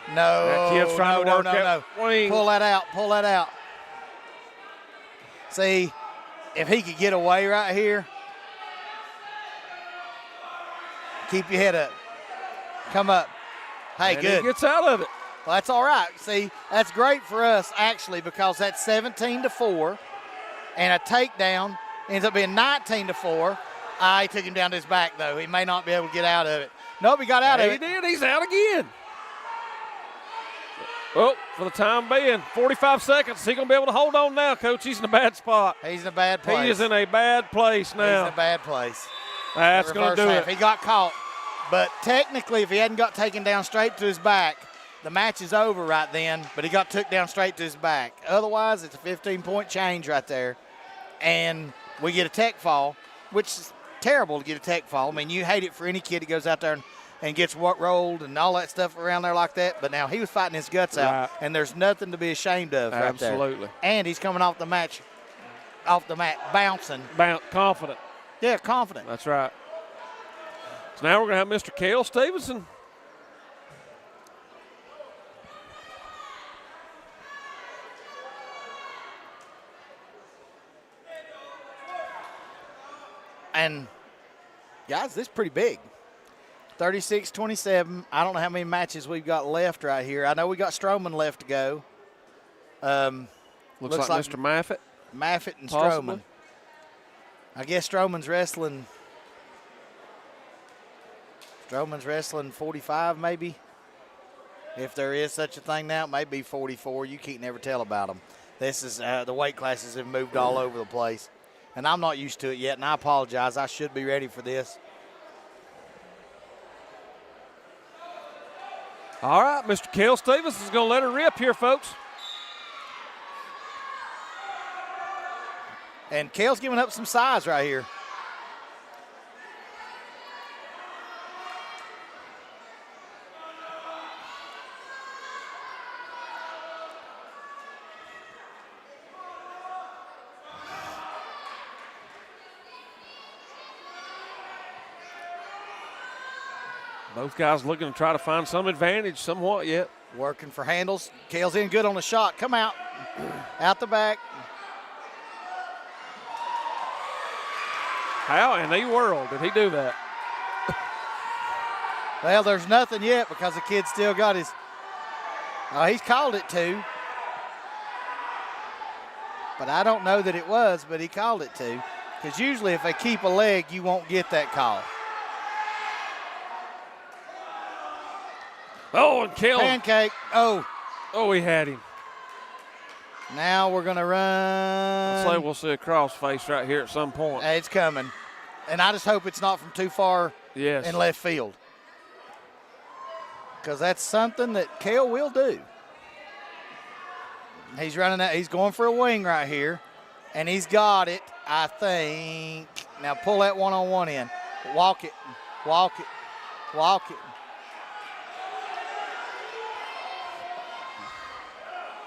Speaker 3: No,
Speaker 1: That kid's trying to work that wing.
Speaker 3: Pull that out. See, if he could get away right here, keep your head up. Come up. Hey,
Speaker 1: And
Speaker 3: good.
Speaker 1: he gets out of it.
Speaker 3: Well, that's all right. See, that's great for us, actually, because that's 17-4, and a takedown ends up being 19-4. He took him down to his back, though. He may not be able to get out of it. Nope, he got out of
Speaker 1: He
Speaker 3: it.
Speaker 1: did. He's out again. Well, for the time being, 45 seconds. Is he going to be able to hold on now, Coach? He's in a bad spot.
Speaker 3: He's in a bad place.
Speaker 1: He is in a bad place now.
Speaker 3: He's in a bad place.
Speaker 1: That's going to do
Speaker 3: Half.
Speaker 1: it.
Speaker 3: He got caught. But technically, if he hadn't got taken down straight to his back, the match is over right then, but he got took down straight to his back. Otherwise, it's a 15-point change right there. And we get a tech fall, which is terrible to get a tech fall. I mean, you hate it for any kid that goes out there and gets rolled and all that stuff around there like that. But now he was fighting his guts out, and there's nothing to be ashamed of right there.
Speaker 1: Absolutely.
Speaker 3: And he's coming off the mat, bouncing.
Speaker 1: Confident.
Speaker 3: Yeah, confident.
Speaker 1: That's right. So now we're going to have Mr. Cale Stevenson.
Speaker 3: And, guys, this is pretty big. 36-27. I don't know how many matches we've got left right here. I know we got Strowman left to go.
Speaker 1: Looks like Mr. Maffett.
Speaker 3: Maffett and
Speaker 1: Possibly.
Speaker 3: Strowman. I guess Strowman's wrestling 45 maybe. If there is such a thing now, it may be 44. You can't never tell about them. This is the weight classes have moved all over the place. And I'm not used to it yet, and I apologize. I should be ready for this.
Speaker 1: All right, Mr. Cale Stevens is going to let her rip here, folks.
Speaker 3: And Cale's giving up some size right here.
Speaker 1: Both guys looking to try to find some advantage somewhat yet.
Speaker 3: Working for handles. Cale's in good on the shot. Come out. Out the back.
Speaker 1: How in the world did he do that?
Speaker 3: Well, there's nothing yet because the kid still got his. He's called it two. But I don't know that it was, but he called it two. Because usually if they keep a leg, you won't get that call.
Speaker 1: Oh, and Cale.
Speaker 3: Pancake. Oh,
Speaker 1: he had him.
Speaker 3: now we're going to run.
Speaker 1: I'd say we'll see a crossface right here at some point.
Speaker 3: It's coming. And I just hope it's not from too far
Speaker 1: Yes.
Speaker 3: in left field. Because that's something that Cale will do. He's running that. He's going for a wing right here. And he's got it, I think. Now pull that one-on-one in. Walk it. Walk it. Walk it.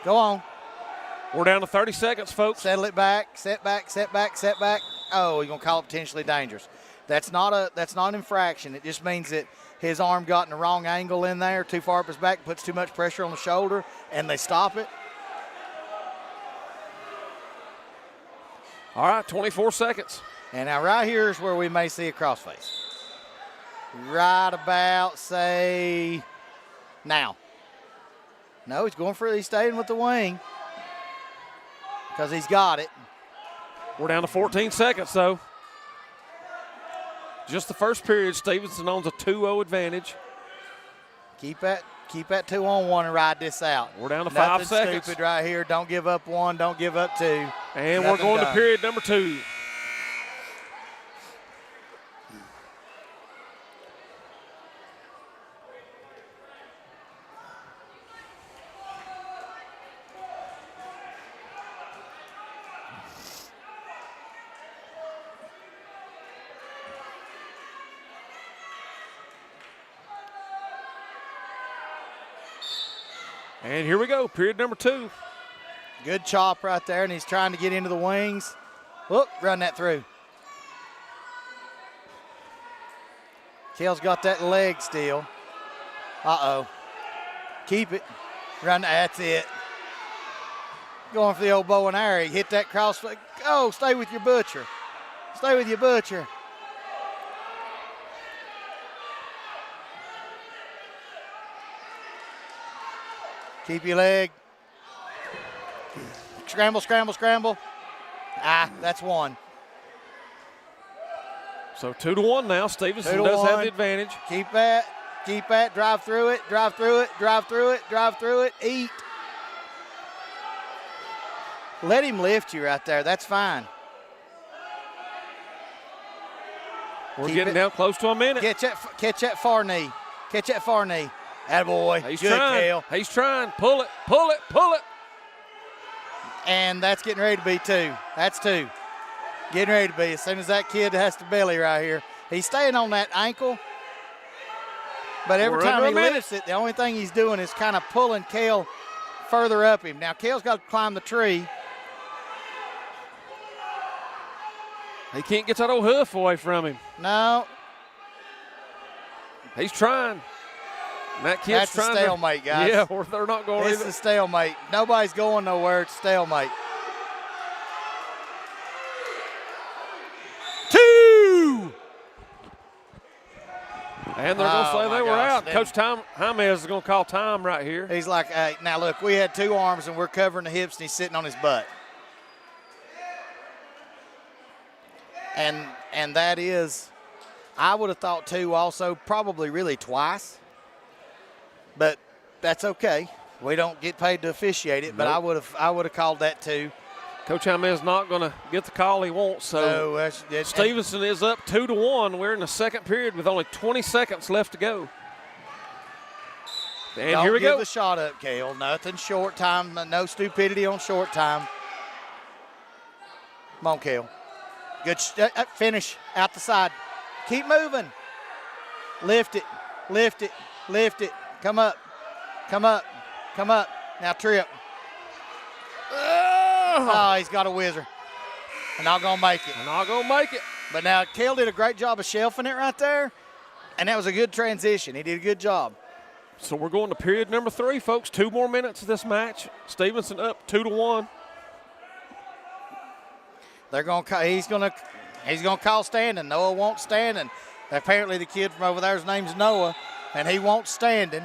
Speaker 3: Go on.
Speaker 1: We're down to 30 seconds, folks.
Speaker 3: Settle it back. Set back. Set back. Set back. Oh, he's going to call it potentially dangerous. That's not an infraction. It just means that his arm got in the wrong angle in there, too far up his back, puts too much pressure on the shoulder, and they stop it.
Speaker 1: All right, 24 seconds.
Speaker 3: And now right here is where we may see a crossface. Right about, say, now. No, he's staying with the wing because he's got it.
Speaker 1: We're down to 14 seconds, though. Just the first period, Stevenson owns a 2-0 advantage.
Speaker 3: Keep that 2-on-1 and ride this out.
Speaker 1: We're down to
Speaker 3: Nothing
Speaker 1: 5 seconds.
Speaker 3: Stupid right here. Don't give up one. Don't give up two.
Speaker 1: And
Speaker 3: Nothing
Speaker 1: we're going
Speaker 3: done.
Speaker 1: to period number 2. And here we go, period number 2.
Speaker 3: Good chop right there, and he's trying to get into the wings. Whoop, run that through. Cale's got that leg still. Uh-oh. Keep it. Run, that's it. Going for the old bow and arrow. He hit that cross. Oh, stay with your butcher. Stay with your butcher. Keep your leg. Scramble, scramble, scramble. That's one.
Speaker 1: So 2-1 now. Stevenson does have the advantage.
Speaker 3: Keep that. Keep that. Drive through it. Drive through it. Drive through it. Drive through it. Eat. Let him lift you right there. That's fine.
Speaker 1: We're getting down close to a minute.
Speaker 3: Catch that far knee. Catch that far knee. Attaboy.
Speaker 1: He's
Speaker 3: Good,
Speaker 1: trying.
Speaker 3: Cale.
Speaker 1: He's trying. Pull it. Pull it. Pull it.
Speaker 3: And that's getting ready to be 2. That's 2. Getting ready to be. As soon as that kid has to belly right here. He's staying on that ankle. But every time he lifts it, the only thing he's doing is kind of pulling Cale further up him. Now, Cale's got to climb the tree.
Speaker 1: He can't get that old hoof away from him.
Speaker 3: No.
Speaker 1: He's trying. And that kid's
Speaker 3: That's
Speaker 1: trying
Speaker 3: a stalemate, guys.
Speaker 1: Yeah, or they're not going
Speaker 3: It's
Speaker 1: either.
Speaker 3: a stalemate. Nobody's going nowhere. It's a stalemate.
Speaker 1: 2. And they're going to say
Speaker 3: Oh, my
Speaker 1: they were
Speaker 3: gosh.
Speaker 1: out.
Speaker 3: Then-
Speaker 1: Coach Jaimez is going to call time right here.
Speaker 3: He's like, hey, now look, we had 2 arms and we're covering the hips and he's sitting on his butt. And that is, I would have thought 2 also, probably really twice. But that's okay. We don't get paid to officiate it, but
Speaker 1: Nope.
Speaker 3: I would have called that 2.
Speaker 1: Coach Jaimez is not going to get the call he wants. So Stevenson is up 2-1. We're in the second period with only 20 seconds left to go. And
Speaker 3: don't
Speaker 1: here we
Speaker 3: give
Speaker 1: go.
Speaker 3: the shot up, Kale. Nothing short time. No stupidity on short time. Come on, Kale. Good finish out the side. Keep moving. Lift it. Lift it. Lift it. Come up. Come up. Come up. Now trip. Oh, he's got a whizzer. And not going to make it.
Speaker 1: And not going to make it.
Speaker 3: But now Kale did a great job of shelving it right there. And that was a good transition. He did a good job.
Speaker 1: So we're going to period number 3, folks. 2 more minutes of this match. Stevenson up 2-1.
Speaker 3: They're going to he's going to call standing. Noah wants standing. Apparently the kid from over there's name's Noah, and he wants standing.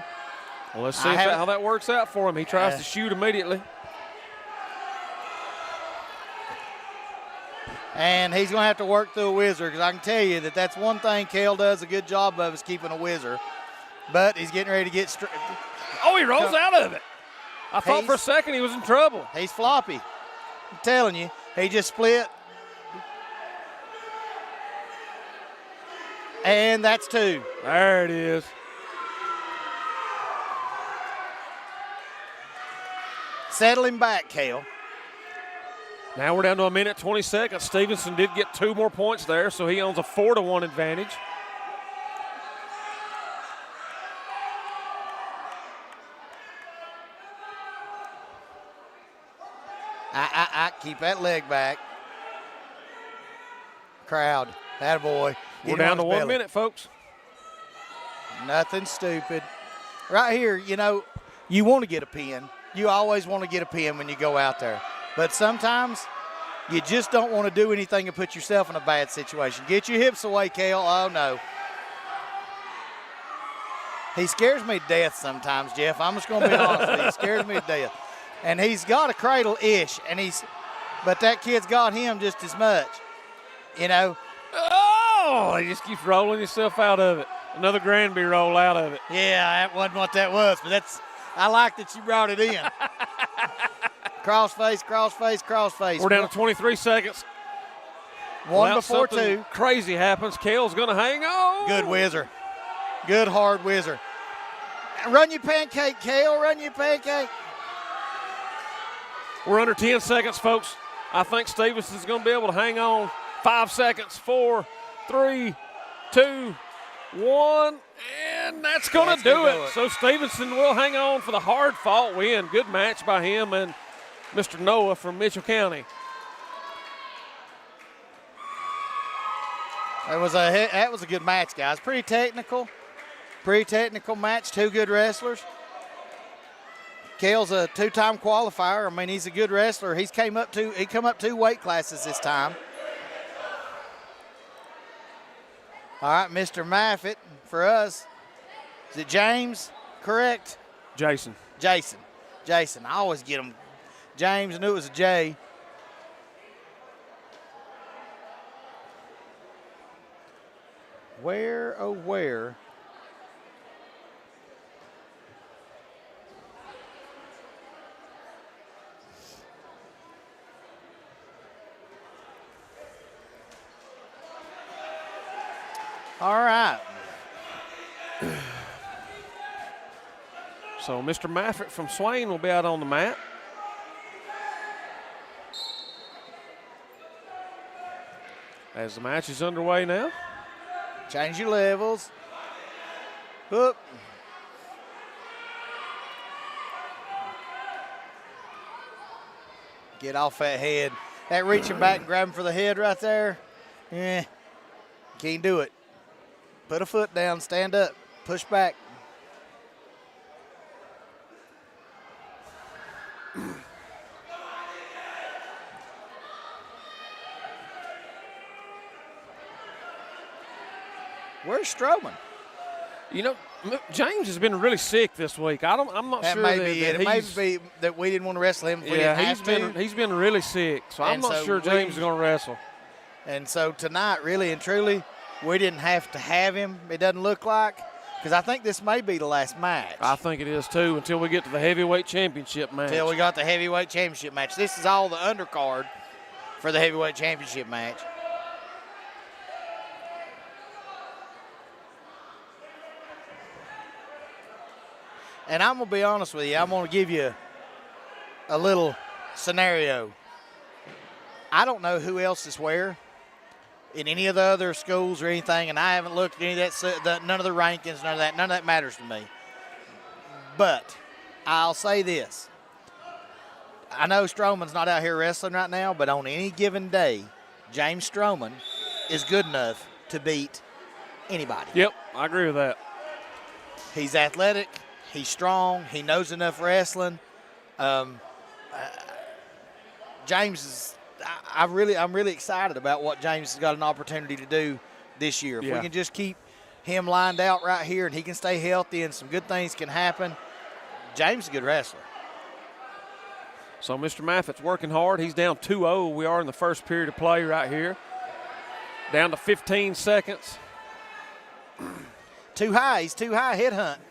Speaker 1: Well, let's see how that works out for him. He tries to shoot immediately.
Speaker 3: And he's going to have to work through a whizzer, because I can tell you that that's one thing Kale does a good job of, is keeping a whizzer. But he's getting ready to get straight.
Speaker 1: Oh, he rolls out of it. I thought for a second he was in trouble.
Speaker 3: He's floppy. I'm telling you. He just split. And that's 2.
Speaker 1: There it is.
Speaker 3: Settle him back, Kale.
Speaker 1: Now we're down to a minute, 20 seconds. Stevenson did get 2 more points there, so he owns a 4-1 advantage.
Speaker 3: Keep that leg back. Crowd. Attaboy.
Speaker 1: We're down to 1 minute, folks.
Speaker 3: Nothing stupid. Right here, you want to get a pin. You always want to get a pin when you go out there. But sometimes you just don't want to do anything and put yourself in a bad situation. Get your hips away, Kale. Oh, no. He scares me to death sometimes, Jeff. I'm just going to be honest with you. He scares me to death. And he's got a cradle-ish, but that kid's got him just as much,
Speaker 1: Oh, he just keeps rolling himself out of it. Another Granby roll out of it.
Speaker 3: Yeah, that wasn't what that was, but I like that you brought it in. Crossface, crossface, crossface.
Speaker 1: We're down to 23 seconds.
Speaker 3: One
Speaker 1: Without
Speaker 3: before
Speaker 1: something
Speaker 3: 2.
Speaker 1: Crazy happens. Kale's going to hang on.
Speaker 3: Good whizzer. Good hard whizzer. Run your pancake, Kale. Run your pancake.
Speaker 1: We're under 10 seconds, folks. I think Stevenson's going to be able to hang on. 5 seconds. 4, 3, 2, 1. And that's going to do it. So Stevenson will hang on for the hard-fought win. Good match by him and Mr. Noah from Mitchell County.
Speaker 3: That was a good match, guys. Pretty technical match. 2 good wrestlers. Kale's a 2-time qualifier. I mean, he's a good wrestler. He come up 2 weight classes this time. All right, Mr. Maffitt for us. Is it James? Correct?
Speaker 1: Jason.
Speaker 3: Jason. I always get him. James, I knew it was a J. Where, oh where? All right.
Speaker 1: So Mr. Maffitt from Swain will be out on the mat. As the match is underway now.
Speaker 3: Change your levels. Whoop. Get off that head. That reaching back and grabbing for the head right there. Can't do it. Put a foot down, stand up, push back. Where's Strowman?
Speaker 1: You know, James has been really sick this week. I'm not
Speaker 3: That
Speaker 1: sure
Speaker 3: may
Speaker 1: that,
Speaker 3: be
Speaker 1: that
Speaker 3: it. It may
Speaker 1: he's.
Speaker 3: be that we didn't want to wrestle him if we didn't have to.
Speaker 1: He's been really sick, so I'm
Speaker 3: And
Speaker 1: not
Speaker 3: so
Speaker 1: sure James is going to wrestle.
Speaker 3: And so tonight, really and truly, we didn't have to have him. It doesn't look like, because I think this may be the last match.
Speaker 1: I think it is too, until we get to the heavyweight championship match.
Speaker 3: Until we got the heavyweight championship match. This is all the undercard for the heavyweight championship match. And I'm going to be honest with you. I'm going to give you a little scenario. I don't know who else is where in any of the other schools or anything, and I haven't looked at any of that, none of the rankings, none of that matters to me. But I'll say this. I know Stroman's not out here wrestling right now, but on any given day, James Stroman is good enough to beat anybody.
Speaker 1: Yep, I agree with that.
Speaker 3: He's athletic. He's strong. He knows enough wrestling. James is. I'm really excited about what James has got an opportunity to do this year. If we can just keep him lined out right here and he can stay healthy and some good things can happen, James is a good wrestler.
Speaker 1: So Mr. Maffitt's working hard. He's down 2-0. We are in the first period of play right here. Down to 15 seconds.
Speaker 3: Too high. He's too high. Head hunt.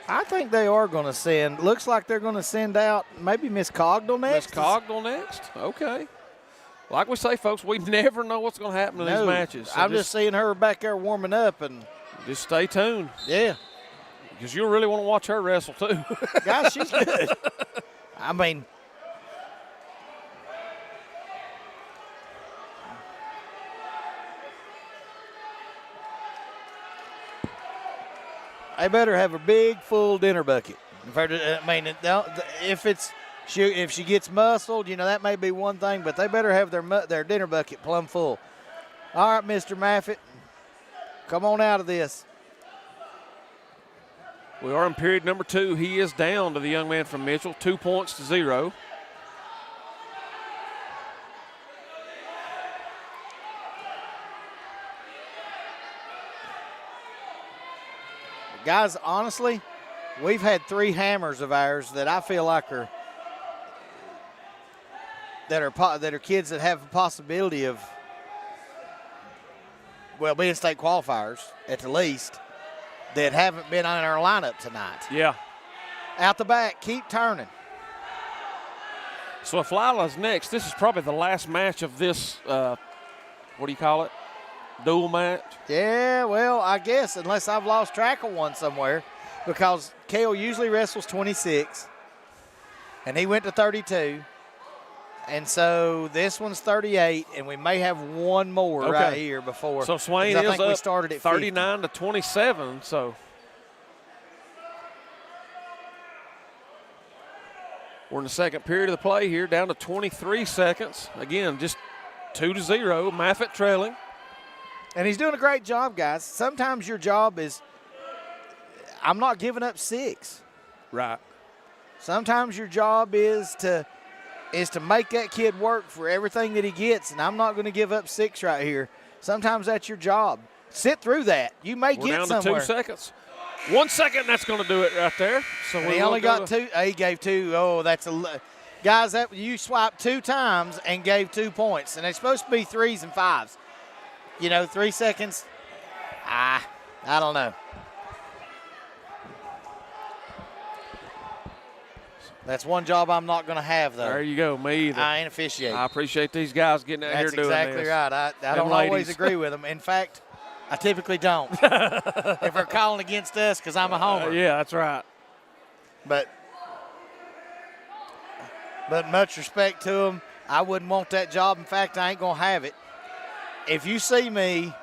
Speaker 3: I think they are going to send. Looks like they're going to send out maybe Miss Cogdell next.
Speaker 1: Miss Cogdell next? Okay. Like we say, folks, we never know what's going to happen in these matches. So
Speaker 3: I'm just seeing her back there warming up. And
Speaker 1: just stay tuned.
Speaker 3: Yeah.
Speaker 1: Because you'll really want to watch her wrestle, too.
Speaker 3: Guys, she's good. I mean, they better have a big, full dinner bucket. If she gets muscled, that may be one thing, but they better have their dinner bucket plumb full. All right, Mr. Maffitt, come on out of this.
Speaker 1: We are in period number 2. He is down to the young man from Mitchell, 2-0.
Speaker 3: Guys, honestly, we've had 3 hammers of ours that I feel like are kids that have a possibility of, being state qualifiers at the least, that haven't been on our lineup tonight.
Speaker 1: Yeah.
Speaker 3: Out the back, keep turning.
Speaker 1: So if Lila's next, this is probably the last match of this, what do you call it? Dual match?
Speaker 3: Yeah, well, I guess, unless I've lost track of one somewhere, because Cale usually wrestles 26, and he went to 32. And so this one's 38, and we may have one more right here before.
Speaker 1: So Swain is up 39-27. So we're in the second period of the play here, down to 23 seconds. Again, just 2-0. Maffitt trailing.
Speaker 3: And he's doing a great job, guys. Sometimes your job is, I'm not giving up 6.
Speaker 1: Right.
Speaker 3: Sometimes your job is to make that kid work for everything that he gets, and I'm not going to give up 6 right here. Sometimes that's your job. Sit through that. You may
Speaker 1: We're
Speaker 3: get
Speaker 1: down
Speaker 3: somewhere.
Speaker 1: to 2 seconds. 1 second, that's going to do it right there. So
Speaker 3: he only got 2. He gave 2. Oh, that's guys, that you swiped 2 times and gave 2 points, and they're supposed to be 3s and 5s. 3 seconds. I don't know. That's one job I'm not going to have, though.
Speaker 1: There you go, me either.
Speaker 3: I ain't officiating.
Speaker 1: I appreciate these guys getting out here doing this.
Speaker 3: That's exactly right. I don't always agree with them. In fact, I typically don't. If they're calling against us because I'm a homer.
Speaker 1: Yeah, that's right.
Speaker 3: But much respect to them. I wouldn't want that job. In fact, I ain't going to have it. If you see me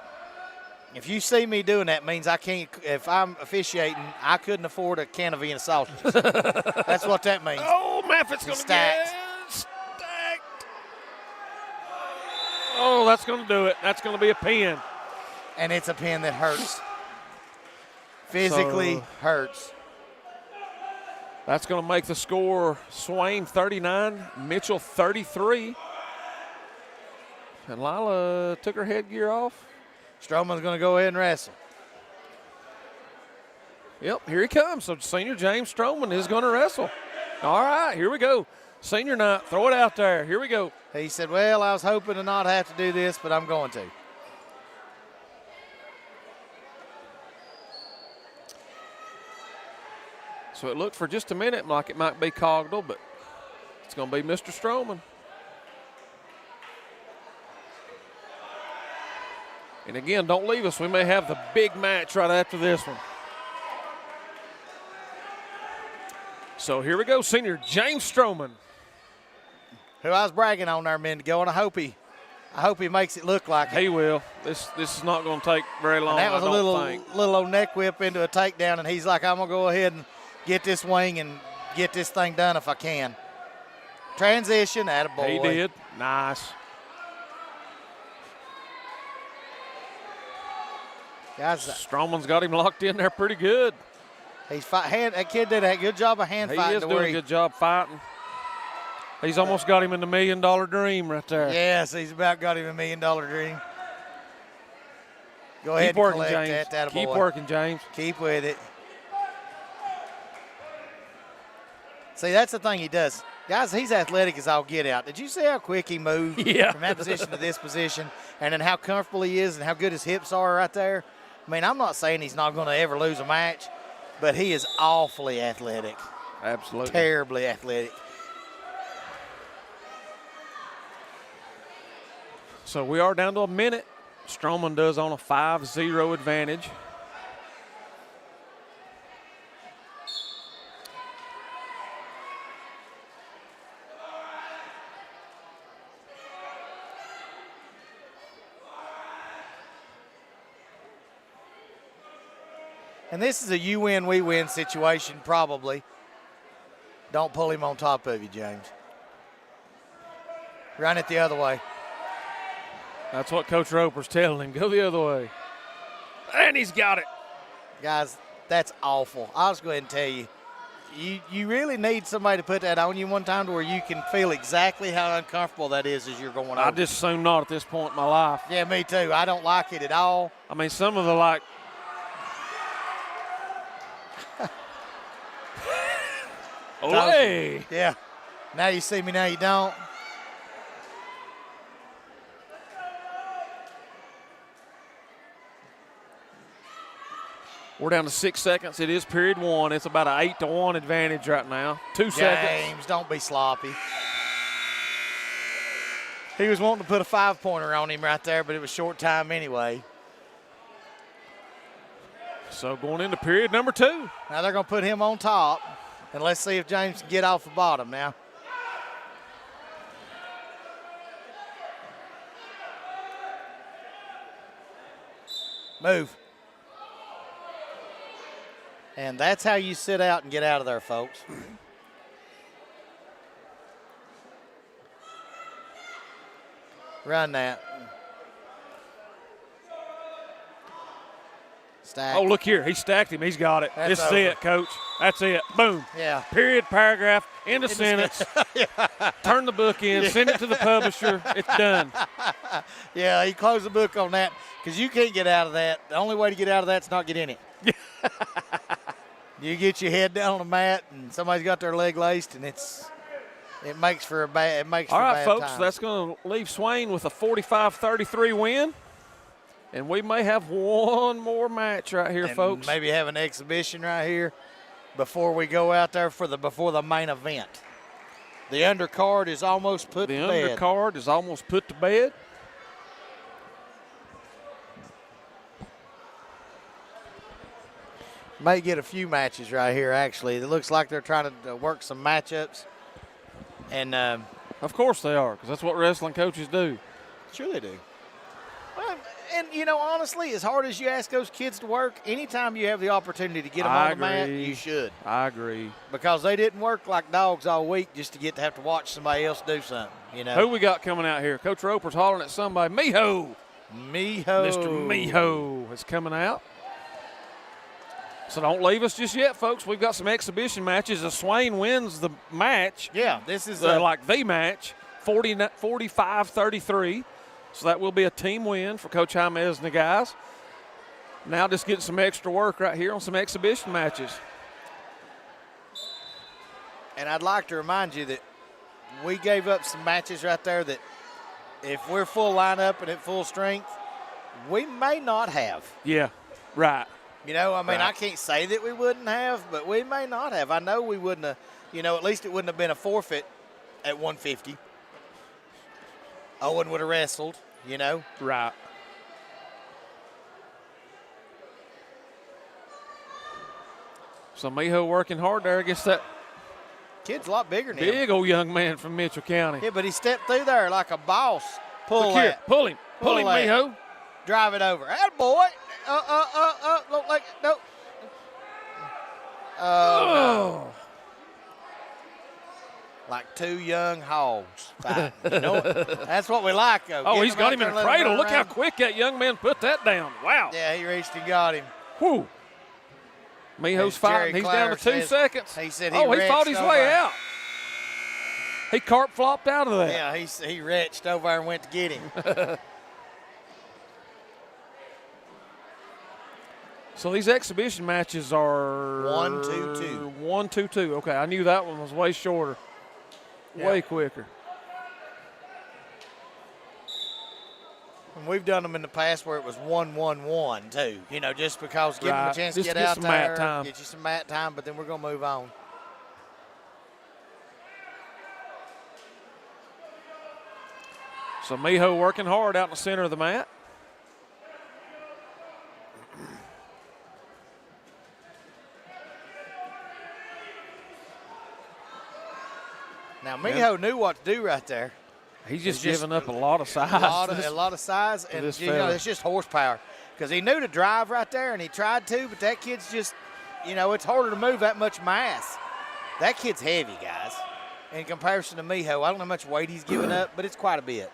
Speaker 3: doing that, means I can't. If I'm officiating, I couldn't afford a can of Vienna sausages. That's what that means.
Speaker 1: Oh, Maffitt's going to get
Speaker 3: stacked.
Speaker 1: stacked. Oh, that's going to do it. That's going to be a pin.
Speaker 3: And it's a pin that hurts. Physically hurts.
Speaker 1: That's going to make the score Swain 39, Mitchell 33. And Lila took her headgear off.
Speaker 3: Stroman's going to go ahead and wrestle.
Speaker 1: Yep, here he comes. So senior James Stroman is going to wrestle. All right, here we go. Senior night, throw it out there. Here we go.
Speaker 3: He said, well, I was hoping to not have to do this, but I'm going to.
Speaker 1: So it looked for just a minute like it might be Cogdell, but it's going to be Mr. Stroman. And again, don't leave us. We may have the big match right after this one. So here we go, senior James Stroman.
Speaker 3: Who I was bragging on there a minute ago, and I hope he makes it look like it.
Speaker 1: He will. This is not going to take very long.
Speaker 3: And that was
Speaker 1: I
Speaker 3: a
Speaker 1: don't
Speaker 3: little old neck whip into a takedown, and he's like, I'm going to go ahead and get this wing and get this thing done if I can. Transition, attaboy.
Speaker 1: He did. Nice.
Speaker 3: Guys,
Speaker 1: Stroman's got him locked in there pretty good.
Speaker 3: that kid did a good job of hand fighting.
Speaker 1: He is doing a good job fighting. He's almost got him in the $1 million dream right there.
Speaker 3: Yes, he's about got him a $1 million dream. Go ahead
Speaker 1: Keep working,
Speaker 3: and collect
Speaker 1: James.
Speaker 3: that, attaboy.
Speaker 1: Keep working, James.
Speaker 3: Keep with it. See, that's the thing he does. Guys, he's athletic as all get out. Did you see how quick he moved from that position to this position, and then how comfortable he is and how good his hips are right there? I mean, I'm not saying he's not going to ever lose a match, but he is awfully athletic.
Speaker 1: Absolutely.
Speaker 3: Terribly athletic.
Speaker 1: So we are down to a minute. Stroman does on a 5-0 advantage.
Speaker 3: And this is a you win, we win situation, probably. Don't pull him on top of you, James. Run it the other way.
Speaker 1: That's what Coach Roper's telling him. Go the other way. And he's got it.
Speaker 3: Guys, that's awful. I'll just go ahead and tell you. You really need somebody to put that on you one time to where you can feel exactly how uncomfortable that is as you're going over.
Speaker 1: I just assume not at this point in my life.
Speaker 3: Yeah, me too. I don't like it at all.
Speaker 1: I mean, some of the like. Olay!
Speaker 3: Yeah. Now you see me, now you don't.
Speaker 1: We're down to 6 seconds. It is period one. It's about an 8-1 advantage right now. 2 seconds.
Speaker 3: James, don't be sloppy. He was wanting to put a 5-pointer on him right there, but it was short time anyway.
Speaker 1: So going into period number 2.
Speaker 3: Now they're going to put him on top, and let's see if James can get off the bottom now. Move. And that's how you sit out and get out of there, folks. Run that. Stack.
Speaker 1: Oh, look here. He stacked him. He's got it. This is it, Coach. That's it. Boom.
Speaker 3: Yeah.
Speaker 1: Period, paragraph, end of sentence. Turn the book in, send it to the publisher. It's done.
Speaker 3: Yeah, he closed the book on that because you can't get out of that. The only way to get out of that is not get in it. You get your head down on the mat and somebody's got their leg laced, and it makes for a bad
Speaker 1: All right, folks,
Speaker 3: time.
Speaker 1: that's going to leave Swain with a 45-33 win. And we may have one more match right here,
Speaker 3: and
Speaker 1: folks.
Speaker 3: Maybe have an exhibition right here before we go out there before the main event. The undercard is almost put to bed.
Speaker 1: The undercard is almost put to bed.
Speaker 3: May get a few matches right here, actually. It looks like they're trying to work some matchups. And
Speaker 1: of course they are, because that's what wrestling coaches do.
Speaker 3: sure they do. Well, And, honestly, as hard as you ask those kids to work, anytime you have the opportunity to get them on the mat, you should.
Speaker 1: I agree.
Speaker 3: Because they didn't work like dogs all week just to get to have to watch somebody else do something,
Speaker 1: Who we got coming out here? Coach Roper's hollering at somebody. Miho! Mr. Miho is coming out. So don't leave us just yet, folks. We've got some exhibition matches. If Swain wins the match,
Speaker 3: this is
Speaker 1: like the match, 45-33. So that will be a team win for Coach Jaimez and the guys. Now just getting some extra work right here on some exhibition matches.
Speaker 3: And I'd like to remind you that we gave up some matches right there that if we're full lineup and at full strength, we may not have.
Speaker 1: Yeah, right.
Speaker 3: Right. I can't say that we wouldn't have, but we may not have. I know we wouldn't have, at least it wouldn't have been a forfeit at 150. Owen would have wrestled,
Speaker 1: Right. So Miho working hard there against that
Speaker 3: kid's a lot bigger than him.
Speaker 1: Big old young man from Mitchell County.
Speaker 3: Yeah, but he stepped through there like a boss.
Speaker 1: Pull him, Miho.
Speaker 3: Drive it over. Attaboy. Look like, no. No. Like two young hogs fighting. That's what we like, though.
Speaker 1: Oh, he's got him in a cradle. Look how quick that young man put that down. Wow.
Speaker 3: Yeah, he reached and got him.
Speaker 1: Whew. Miho's fighting. He's down to 2 seconds.
Speaker 3: He said
Speaker 1: he fought his way out. He carp flopped out of that.
Speaker 3: Yeah, he reached over and went to get him.
Speaker 1: So these exhibition matches are
Speaker 3: 1-2-2.
Speaker 1: 1-2-2. Okay, I knew that one was way shorter, way quicker.
Speaker 3: And we've done them in the past where it was 1-1-1 too. Just because give them a chance to get out there, get you some mat time. But then we're gonna move on.
Speaker 1: So Miho working hard out in the center of the mat.
Speaker 3: Now, Miho knew what to do right there.
Speaker 1: He's just giving up a lot of size.
Speaker 3: A lot of size, and it's just horsepower. Because he knew to drive right there, and he tried to, but that kid's just, it's harder to move that much mass. That kid's heavy, guys. In comparison to Miho, I don't know how much weight he's giving up, but it's quite a bit.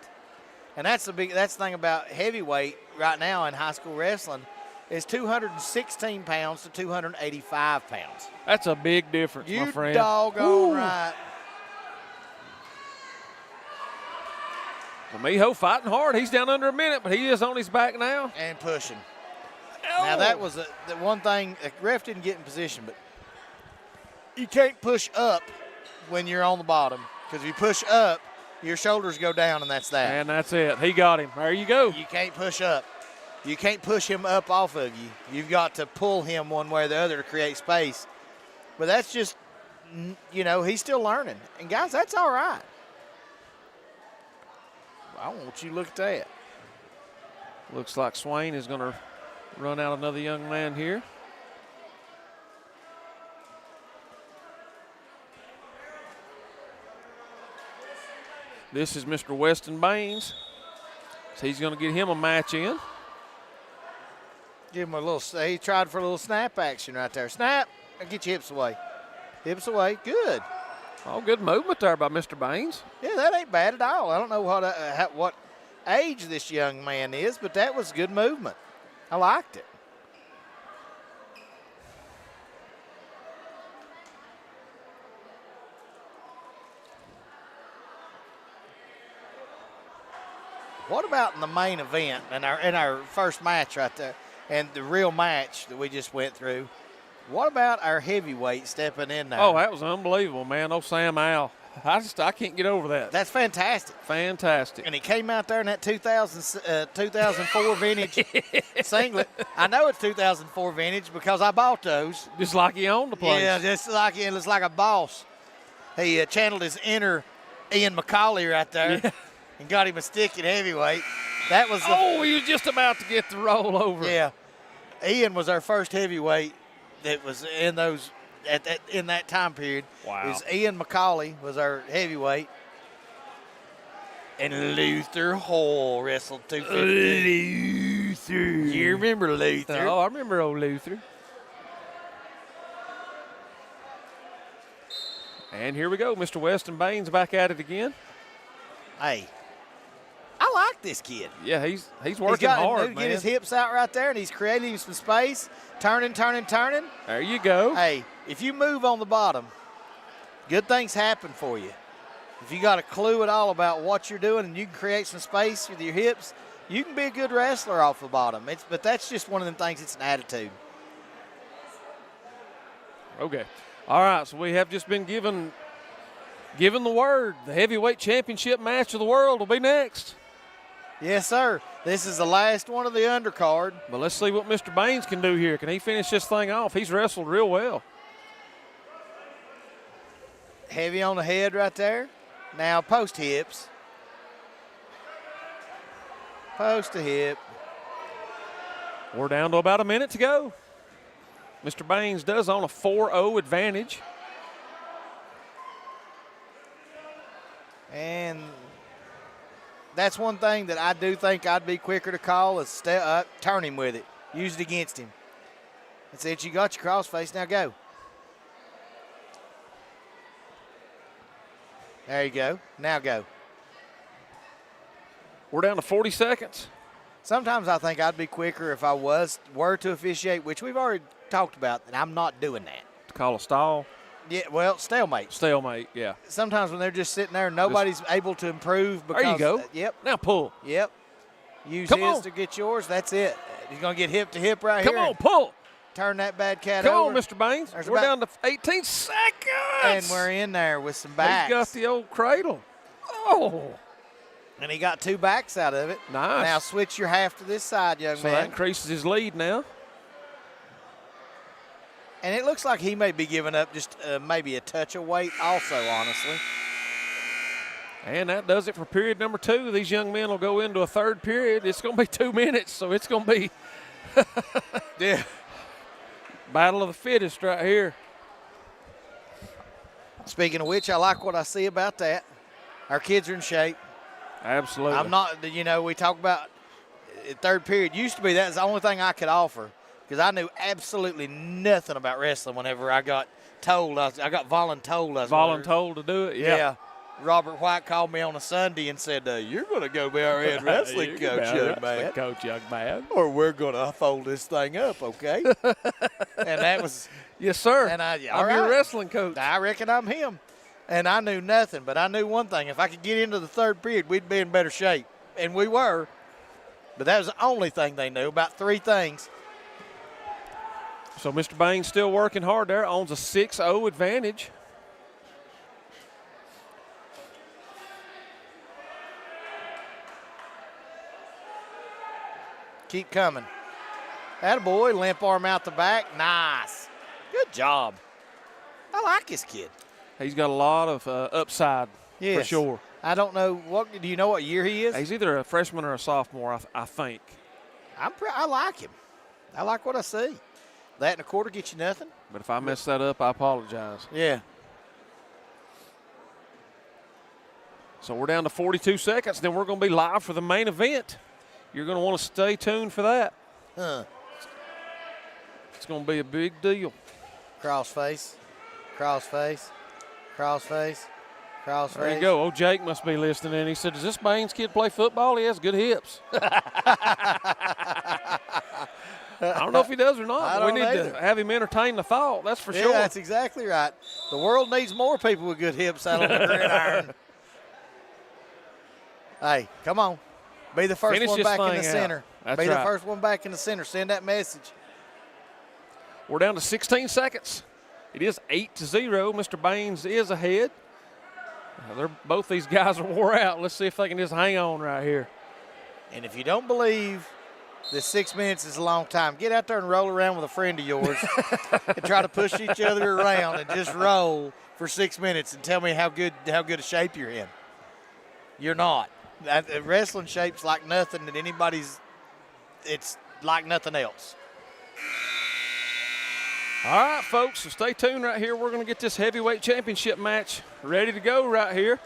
Speaker 3: And that's the thing about heavyweight right now in high school wrestling is 216 pounds to 285 pounds.
Speaker 1: That's a big difference, my friend.
Speaker 3: You doggone right.
Speaker 1: Well, Miho fighting hard. He's down under a minute, but he is on his back now.
Speaker 3: And pushing. Now, that was the one thing. The ref didn't get in position, but you can't push up when you're on the bottom. Because if you push up, your shoulders go down, and that's that.
Speaker 1: And that's it. He got him. There you go.
Speaker 3: You can't push up. You can't push him up off of you. You've got to pull him one way or the other to create space. But that's just, he's still learning. And, guys, that's all right. I want you to look at that.
Speaker 1: Looks like Swain is going to run out another young man here. This is Mr. Weston Baines. So he's going to get him a match in.
Speaker 3: Give him a little, he tried for a little snap action right there. Snap, and get your hips away. Hips away, good.
Speaker 1: Oh, good movement there by Mr. Baines.
Speaker 3: Yeah, that ain't bad at all. I don't know what age this young man is, but that was good movement. I liked it. What about in the main event in our first match right there, and the real match that we just went through? What about our heavyweight stepping in there?
Speaker 1: Oh, that was unbelievable, man. Oh, Sam Al. I can't get over that.
Speaker 3: That's fantastic.
Speaker 1: Fantastic.
Speaker 3: And he came out there in that 2004 vintage singlet. I know it's 2004 vintage because I bought those.
Speaker 1: Just like he owned the place.
Speaker 3: Yeah, just like he looks like a boss. He channeled his inner Ian McCauley right there and got him a stick at heavyweight. That was
Speaker 1: he was just about to get the roll over.
Speaker 3: Yeah. Ian was our first heavyweight that was in those in that time period.
Speaker 1: Wow.
Speaker 3: It was Ian McCauley was our heavyweight. And Luther Hall wrestled 250. Luther. You remember Luther?
Speaker 1: Oh, I remember old Luther. And here we go. Mr. Weston Baines back at it again.
Speaker 3: Hey, I like this kid.
Speaker 1: Yeah, he's working hard, man.
Speaker 3: Get his hips out right there, and he's creating some space. Turning.
Speaker 1: There you go.
Speaker 3: Hey, if you move on the bottom, good things happen for you. If you got a clue at all about what you're doing and you can create some space with your hips, you can be a good wrestler off the bottom. But that's just one of them things. It's an attitude.
Speaker 1: Okay. All right, so we have just been given the word. The heavyweight championship match of the world will be next.
Speaker 3: Yes, sir. This is the last one of the undercard.
Speaker 1: But let's see what Mr. Baines can do here. Can he finish this thing off? He's wrestled real well.
Speaker 3: Heavy on the head right there. Now post hips. Post to hip.
Speaker 1: We're down to about a minute to go. Mr. Baines does own a 4-0 advantage.
Speaker 3: And that's one thing that I do think I'd be quicker to call is turn him with it. Use it against him. That's it. You got your crossface. Now go. There you go. Now go.
Speaker 1: We're down to 40 seconds.
Speaker 3: Sometimes I think I'd be quicker if I were to officiate, which we've already talked about, and I'm not doing that.
Speaker 1: To call a stall.
Speaker 3: Yeah, well, stalemate.
Speaker 1: Stalemate, yeah.
Speaker 3: Sometimes when they're just sitting there, nobody's able to improve. Because,
Speaker 1: there you go.
Speaker 3: Yep.
Speaker 1: Now pull.
Speaker 3: Yep. Use
Speaker 1: Come
Speaker 3: his
Speaker 1: on.
Speaker 3: to get yours. That's it. He's going to get hip to hip right here.
Speaker 1: Come on, pull.
Speaker 3: Turn that bad cat
Speaker 1: Come
Speaker 3: over.
Speaker 1: on, Mr. Baines. We're down to 18 seconds.
Speaker 3: And we're in there with some backs.
Speaker 1: He's got the old cradle. Oh.
Speaker 3: And he got 2 backs out of it.
Speaker 1: Nice.
Speaker 3: Now switch your half to this side, young
Speaker 1: So
Speaker 3: man.
Speaker 1: that increases his lead now.
Speaker 3: And it looks like he may be giving up just maybe a touch of weight also, honestly.
Speaker 1: And that does it for period number 2. These young men will go into a third period. It's going to be 2 minutes, so it's going to be
Speaker 3: yeah,
Speaker 1: battle of the fittest right here.
Speaker 3: Speaking of which, I like what I see about that. Our kids are in shape.
Speaker 1: Absolutely.
Speaker 3: I'm not, we talk about third period. Used to be that's the only thing I could offer because I knew absolutely nothing about wrestling whenever I got told. I got
Speaker 1: voluntold to do it?
Speaker 3: Yeah. Robert White called me on a Sunday and said, you're going to go be our head wrestling coach, young man.
Speaker 1: Coach, young man.
Speaker 3: Or we're going to fold this thing up, okay? And that was.
Speaker 1: Yes, sir.
Speaker 3: And
Speaker 1: I'm your wrestling coach.
Speaker 3: I reckon I'm him. And I knew nothing, but I knew one thing. If I could get into the third period, we'd be in better shape. And we were. But that was the only thing they knew, about 3 things.
Speaker 1: So Mr. Baines still working hard there, owns a 6-0 advantage.
Speaker 3: Keep coming. Attaboy, limp arm out the back. Nice. Good job. I like this kid.
Speaker 1: He's got a lot of upside for sure.
Speaker 3: I don't know do you know what year he is?
Speaker 1: He's either a freshman or a sophomore, I think.
Speaker 3: I like him. I like what I see. That and a quarter get you nothing.
Speaker 1: But if I mess that up, I apologize.
Speaker 3: Yeah.
Speaker 1: So we're down to 42 seconds. Then we're going to be live for the main event. You're going to want to stay tuned for that. It's going to be a big deal.
Speaker 3: Crossface. Crossface. Crossface. Crossface.
Speaker 1: There you go. Oh, Jake must be listening in. He said, does this Baines kid play football? He has good hips. I don't know if he does or not. We need to have him entertain the thought. That's for sure.
Speaker 3: Yeah, that's exactly right. The world needs more people with good hips out on the gridiron. Hey, come on. Be the first one back in the center.
Speaker 1: That's
Speaker 3: Be
Speaker 1: right.
Speaker 3: the first one back in the center. Send that message.
Speaker 1: We're down to 16 seconds. It is 8-0. Mr. Baines is ahead. Both these guys are wore out. Let's see if they can just hang on right here.
Speaker 3: And if you don't believe that 6 minutes is a long time, get out there and roll around with a friend of yours and try to push each other around and just roll for 6 minutes and tell me how good a shape you're in. You're not. Wrestling shape's like nothing that anybody's – it's like nothing else.
Speaker 1: All right, folks, so stay tuned right here. We're going to get this heavyweight championship match ready to go right here.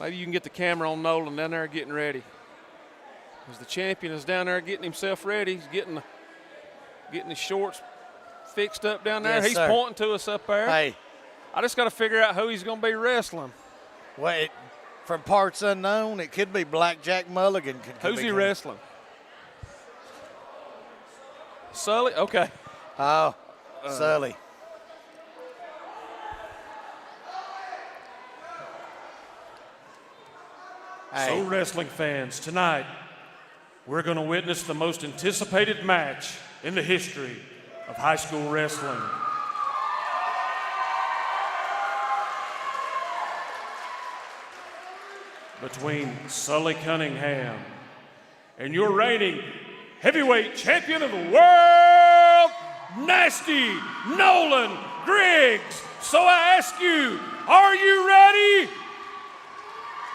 Speaker 1: Maybe you can get the camera on Nolan down there getting ready. Because the champion is down there getting himself ready. He's getting his shorts fixed up down there.
Speaker 3: Yes,
Speaker 1: He's
Speaker 3: sir.
Speaker 1: pointing to us up there.
Speaker 3: Hey,
Speaker 1: I just got to figure out who he's going to be wrestling.
Speaker 3: wait, from parts unknown, it could be Blackjack Mulligan. Could
Speaker 1: Who's
Speaker 3: be
Speaker 1: he
Speaker 3: coming.
Speaker 1: wrestling? Sully? Okay.
Speaker 3: Oh, Sully.
Speaker 1: So, wrestling fans, tonight we're going to witness the most anticipated match in the history of high school wrestling. Between Sully Cunningham and your reigning heavyweight champion of the world, Nasty Nolan Griggs. So I ask you, are you ready?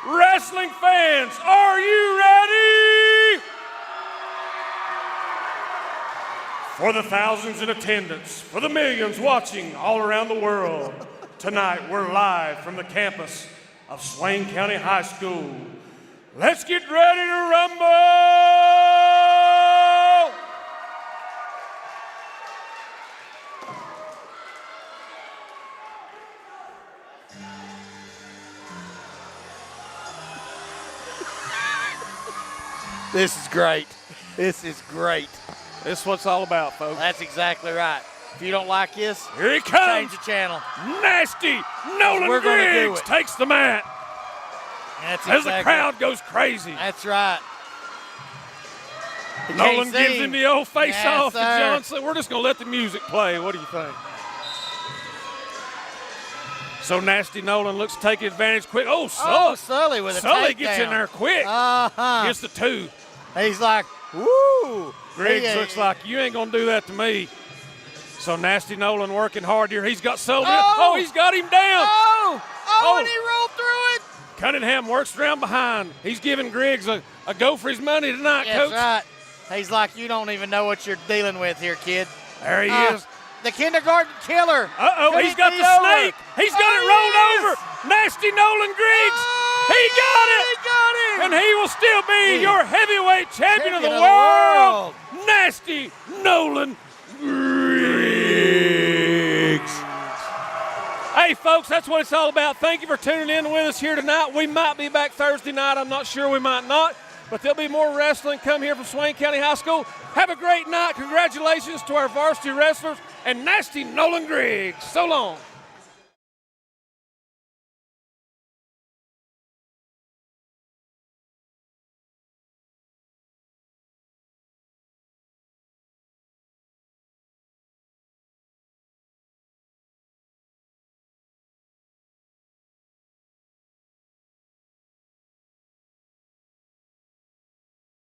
Speaker 1: Wrestling fans, are you ready? For the thousands in attendance, for the millions watching all around the world, tonight we're live from the campus of Swain County High School. Let's get ready to rumble!
Speaker 3: This is great. This is great.
Speaker 1: This is what it's all about, folks.
Speaker 3: That's exactly right. If you don't like this,
Speaker 1: Here he comes.
Speaker 3: change the channel.
Speaker 1: Nasty Nolan
Speaker 3: We're gonna do
Speaker 1: Griggs
Speaker 3: it.
Speaker 1: takes the mat
Speaker 3: That's
Speaker 1: as
Speaker 3: exactly
Speaker 1: the crowd goes crazy.
Speaker 3: That's right. You
Speaker 1: Nolan
Speaker 3: can't
Speaker 1: gives
Speaker 3: see
Speaker 1: him the old face
Speaker 3: Yes,
Speaker 1: off to
Speaker 3: sir.
Speaker 1: Johnson. We're just going to let the music play. What do you think? So Nasty Nolan looks to take advantage quick. Oh,
Speaker 3: Oh, Sully with a
Speaker 1: Sully
Speaker 3: takedown.
Speaker 1: gets in there quick.
Speaker 3: Uh-huh.
Speaker 1: Gets the two.
Speaker 3: He's like, woo.
Speaker 1: Griggs
Speaker 3: He-
Speaker 1: looks like you ain't going to do that to me. So Nasty Nolan working hard here. He's got Sullivan.
Speaker 3: Oh.
Speaker 1: Oh, he's got him down.
Speaker 3: Oh, and he rolled through it.
Speaker 1: Cunningham works around behind. He's giving Griggs a go for his money tonight,
Speaker 3: That's
Speaker 1: Coach.
Speaker 3: right. He's like, you don't even know what you're dealing with here, kid.
Speaker 1: There he is.
Speaker 3: The kindergarten killer.
Speaker 1: Uh-oh,
Speaker 3: Could
Speaker 1: he's
Speaker 3: it
Speaker 1: got
Speaker 3: be
Speaker 1: the
Speaker 3: over?
Speaker 1: snake. He's got it
Speaker 3: Oh,
Speaker 1: rolled
Speaker 3: yes.
Speaker 1: over. Nasty Nolan Griggs. He got it.
Speaker 3: He got him.
Speaker 1: And he will still be your heavyweight champion of the
Speaker 3: Champion of the
Speaker 1: world.
Speaker 3: world.
Speaker 1: Nasty Nolan Griggs. Hey, folks, that's what it's all about. Thank you for tuning in with us here tonight. We might be back Thursday night. I'm not sure. We might not. But there'll be more wrestling come here from Swain County High School. Have a great night. Congratulations to our varsity wrestlers and Nasty Nolan Griggs. So long.